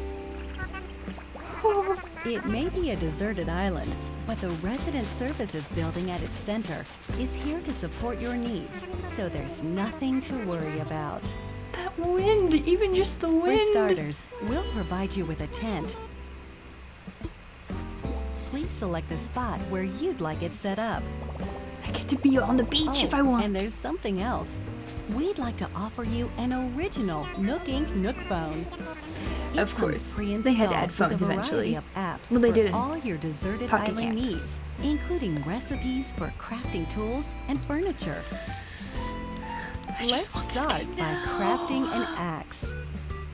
It may be a deserted island, but the Resident Services building at its center is here to support your needs, so there's nothing to worry about. That wind, even just the wind. For starters, we'll provide you with a tent. Please select the spot where you'd like it set up. I get to be on the beach if I want. And there's something else. We'd like to offer you an original Nook Inc. Nook phone. It Of comes course. pre-installed They had to add with phones a variety eventually. of apps Well, they for did in all your deserted Pocket island Camp. needs, including recipes for crafting tools and furniture. I Let's just want this start game by now. crafting an axe.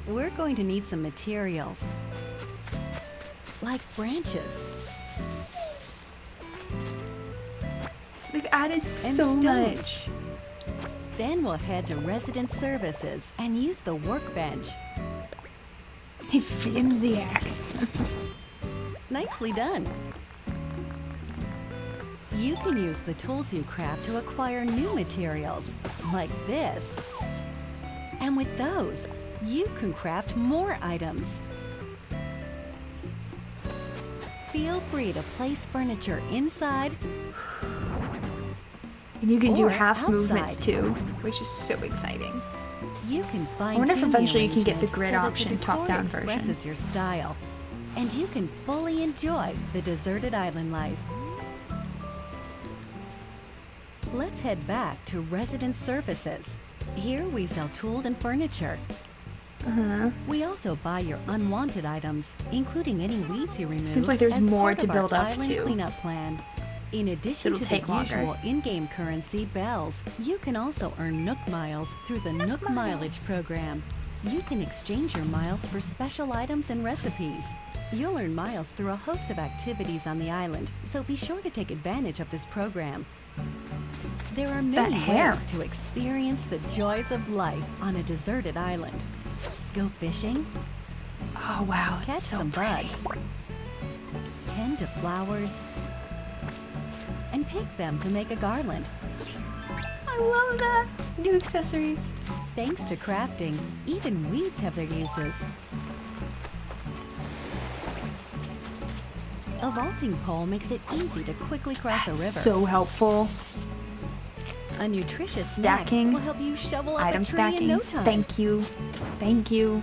We're going to need some materials, like branches They've added so stones. much. Then we'll head to resident services and use the workbench. A flimsy axe. Nicely done. You can use the tools you craft to acquire new materials, like this. And with those, you can craft more items. Feel free to place furniture inside. And you can do Or half movements outside. too, which is so exciting. You can find. I wonder if eventually you can get the grid option top-down version. Expresses your style, and you can fully enjoy the deserted island life. Let's head back to resident services. Here we sell tools and furniture. We also buy your unwanted items, including any weeds you remove. Seems like there's as more part to of our build up island to. Cleanup plan. In addition it'll to take the longer. usual in-game currency, bells, you can also earn Nook miles through the Nook Mileage program. You can exchange your miles for special items and recipes. You'll earn miles through a host of activities on the island, so be sure to take advantage of this program. There are many hair. ways to experience the joys of life on a deserted island. Go fishing, Oh wow, it's catch so some pretty. bugs, tend to flowers, and pick them to make a garland. I love that. New accessories. Thanks to crafting, even weeds have their uses. A vaulting pole makes it easy to quickly cross a river. So helpful. A nutritious Stacking. snack will help you shovel up Item a tree stacking. in no time. Thank you. Thank you.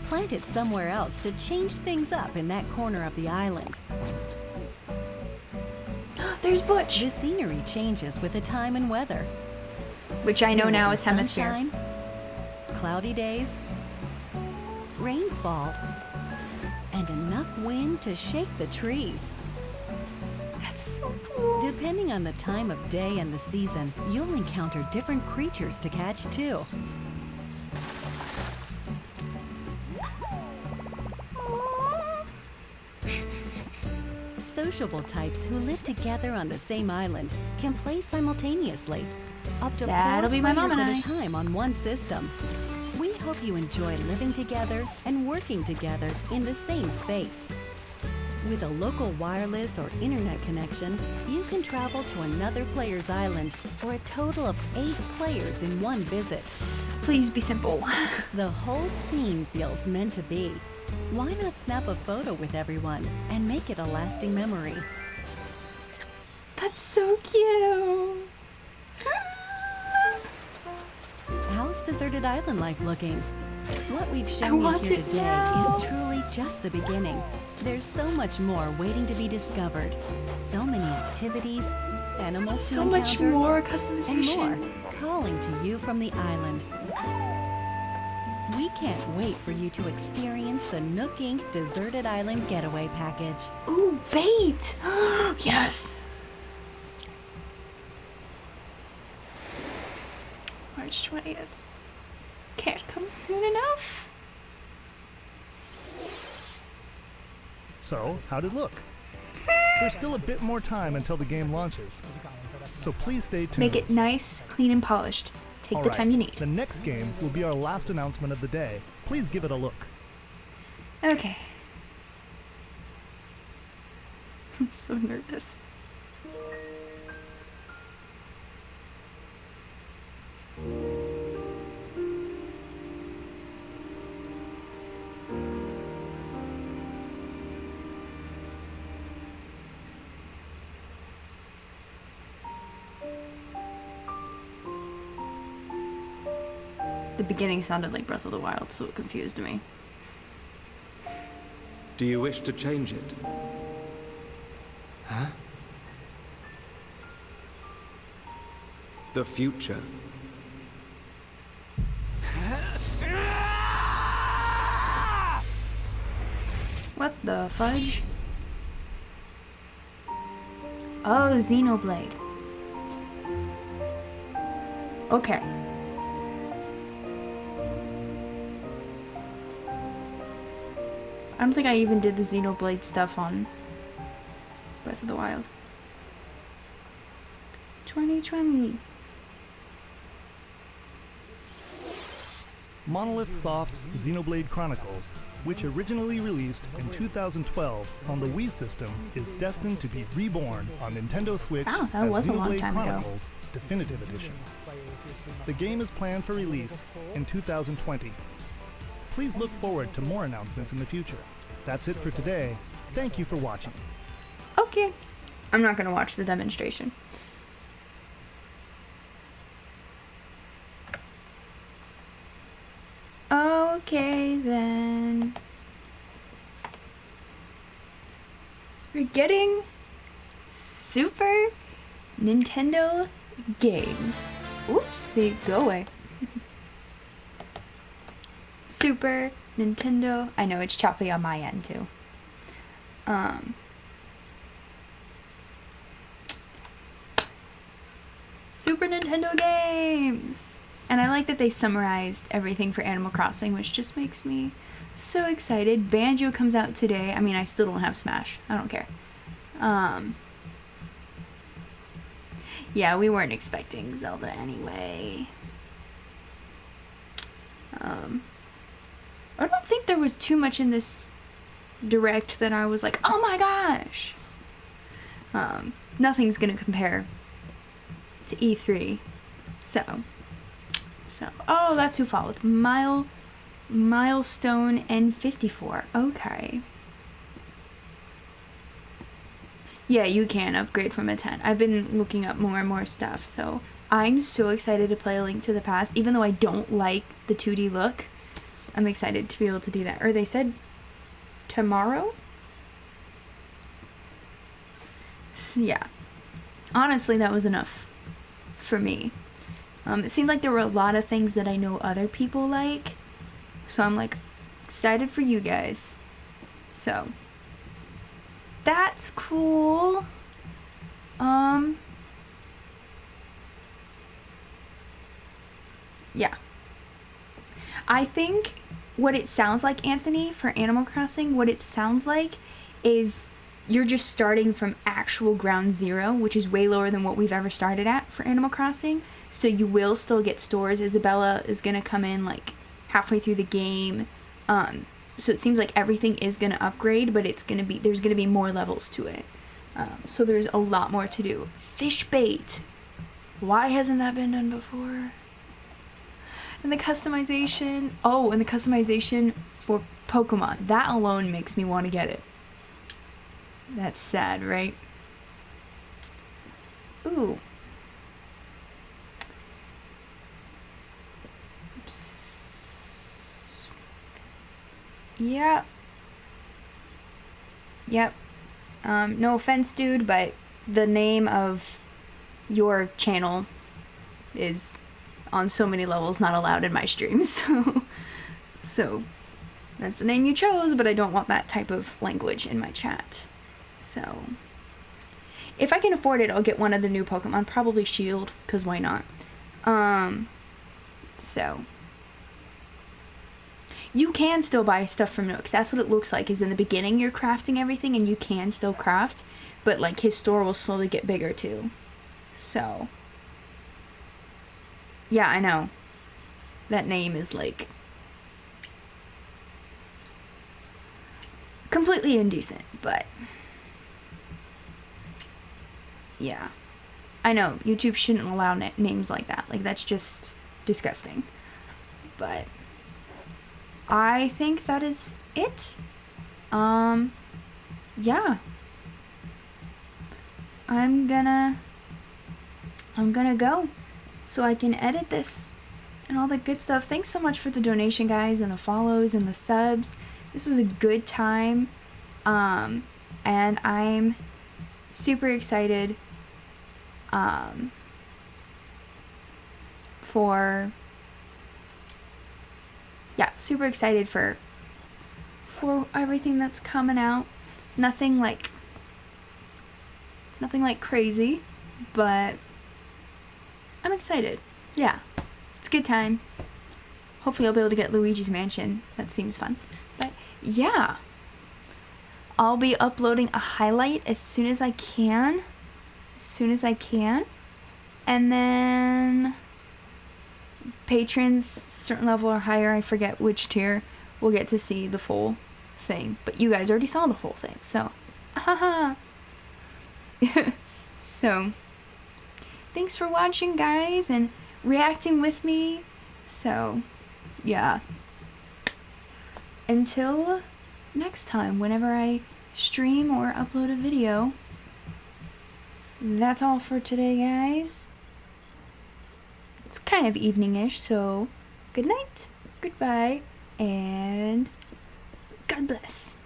Plant it somewhere else to change things up in that corner of the island. There's Butch, The scenery changes with the time and weather. which I know There now will is be hemisphere. sunshine, cloudy days, rainfall, and enough wind to shake the trees. That's so cool. Depending on the time of day and the season, you'll encounter different creatures to catch too. Sociable types who live together on the same island can play simultaneously, up to That'll 4 be my mom players and at a time on one system. We hope you enjoy living together and working together in the same space. With a local wireless or internet connection, you can travel to another player's island for a total of 8 players in one visit. Please be simple. The whole scene feels meant to be. Why not snap a photo with everyone and make it a lasting memory? That's so cute. How's deserted island life looking? What we've I shown you want here to today know. is truly just the beginning. There's so much more waiting to be discovered. So many activities, animals So to much encounter, more and customization. more calling to you from the island. We can't wait for you to experience the Nook Inc. Deserted Island Getaway Package. Ooh, bait. Yes. March 20th. Can't come soon enough. So, how'd it look? There's still a bit more time until the game launches, so please stay tuned. Make it nice, clean, and polished. Take All the right, time you need. The next game will be our last announcement of the day. Please give it a look. Okay. I'm so nervous. The beginning sounded like Breath of the Wild, so it confused me. Do you wish to change it? Huh? The future. What the fudge? Oh, Xenoblade. Okay. I don't think I even did the Xenoblade stuff on Breath of the Wild. 2020. Monolith Soft's Xenoblade Chronicles, which originally released in 2012 on the Wii system, is destined to be reborn on Nintendo Switch Wow, that as was a long Xenoblade time ago. Chronicles Definitive Edition. The game is planned for release in 2020. Please look forward to more announcements in the future. That's it for today. Thank you for watching. Okay. I'm not gonna watch the demonstration. Okay, then. We're getting Super Nintendo games. Oopsie, go away. Super Nintendo. I know it's choppy on my end too. Super Nintendo games! And I like that they summarized everything for Animal Crossing, which just makes me so excited. Banjo comes out today. I mean, I still don't have Smash. I don't care. Yeah, we weren't expecting Zelda anyway. I don't think there was too much in this direct that I was like, oh my gosh! Nothing's gonna compare to E3. So, oh, that's who followed. Milestone N54. Okay. Yeah, you can upgrade from a 10. I've been looking up more and more stuff, so I'm so excited to play A Link to the Past. Even though I don't like the 2D look, I'm excited to be able to do that. Or they said tomorrow? So, yeah. Honestly, that was enough for me. It seemed like there were a lot of things that I know other people like. So I'm like excited for you guys. So that's cool. Yeah. I think what it sounds like, Anthony, for Animal Crossing, what it sounds like is you're just starting from actual ground zero, which is way lower than what we've ever started at for Animal Crossing. So you will still get stores. Isabella is going to come in like halfway through the game. So it seems like everything is going to upgrade, but there's going to be more levels to it. So there's a lot more to do. Fish bait. Why hasn't that been done before? And the customization. Oh, and the customization for Pokemon. That alone makes me want to get it. That's sad, right? Ooh. Yep. Yep. No offense, dude, but the name of your channel is on so many levels not allowed in my streams. So that's the name you chose, but I don't want that type of language in my chat. So if I can afford it, I'll get one of the new Pokemon, probably Shield, because why not? So you can still buy stuff from Nooks. That's what it looks like, is in the beginning you're crafting everything and you can still craft, but like his store will slowly get bigger too. So yeah, I know. That name is like completely indecent, but yeah. I know, YouTube shouldn't allow names like that. Like, that's just disgusting. But I think that is it. Yeah. I'm gonna go so I can edit this and all the good stuff. Thanks so much for the donation, guys, and the follows and the subs. This was a good time. And I'm super excited super excited for everything that's coming out. Nothing like crazy, but I'm excited. Yeah, it's a good time. Hopefully I'll be able to get Luigi's Mansion. That seems fun. But yeah, I'll be uploading a highlight as soon as I can. And then patrons, certain level or higher, I forget which tier, will get to see the full thing. But you guys already saw the full thing, so haha. So thanks for watching, guys, and reacting with me. So yeah, until next time, whenever I stream or upload a video, that's all for today, guys. It's kind of evening-ish, so good night, goodbye, and God bless.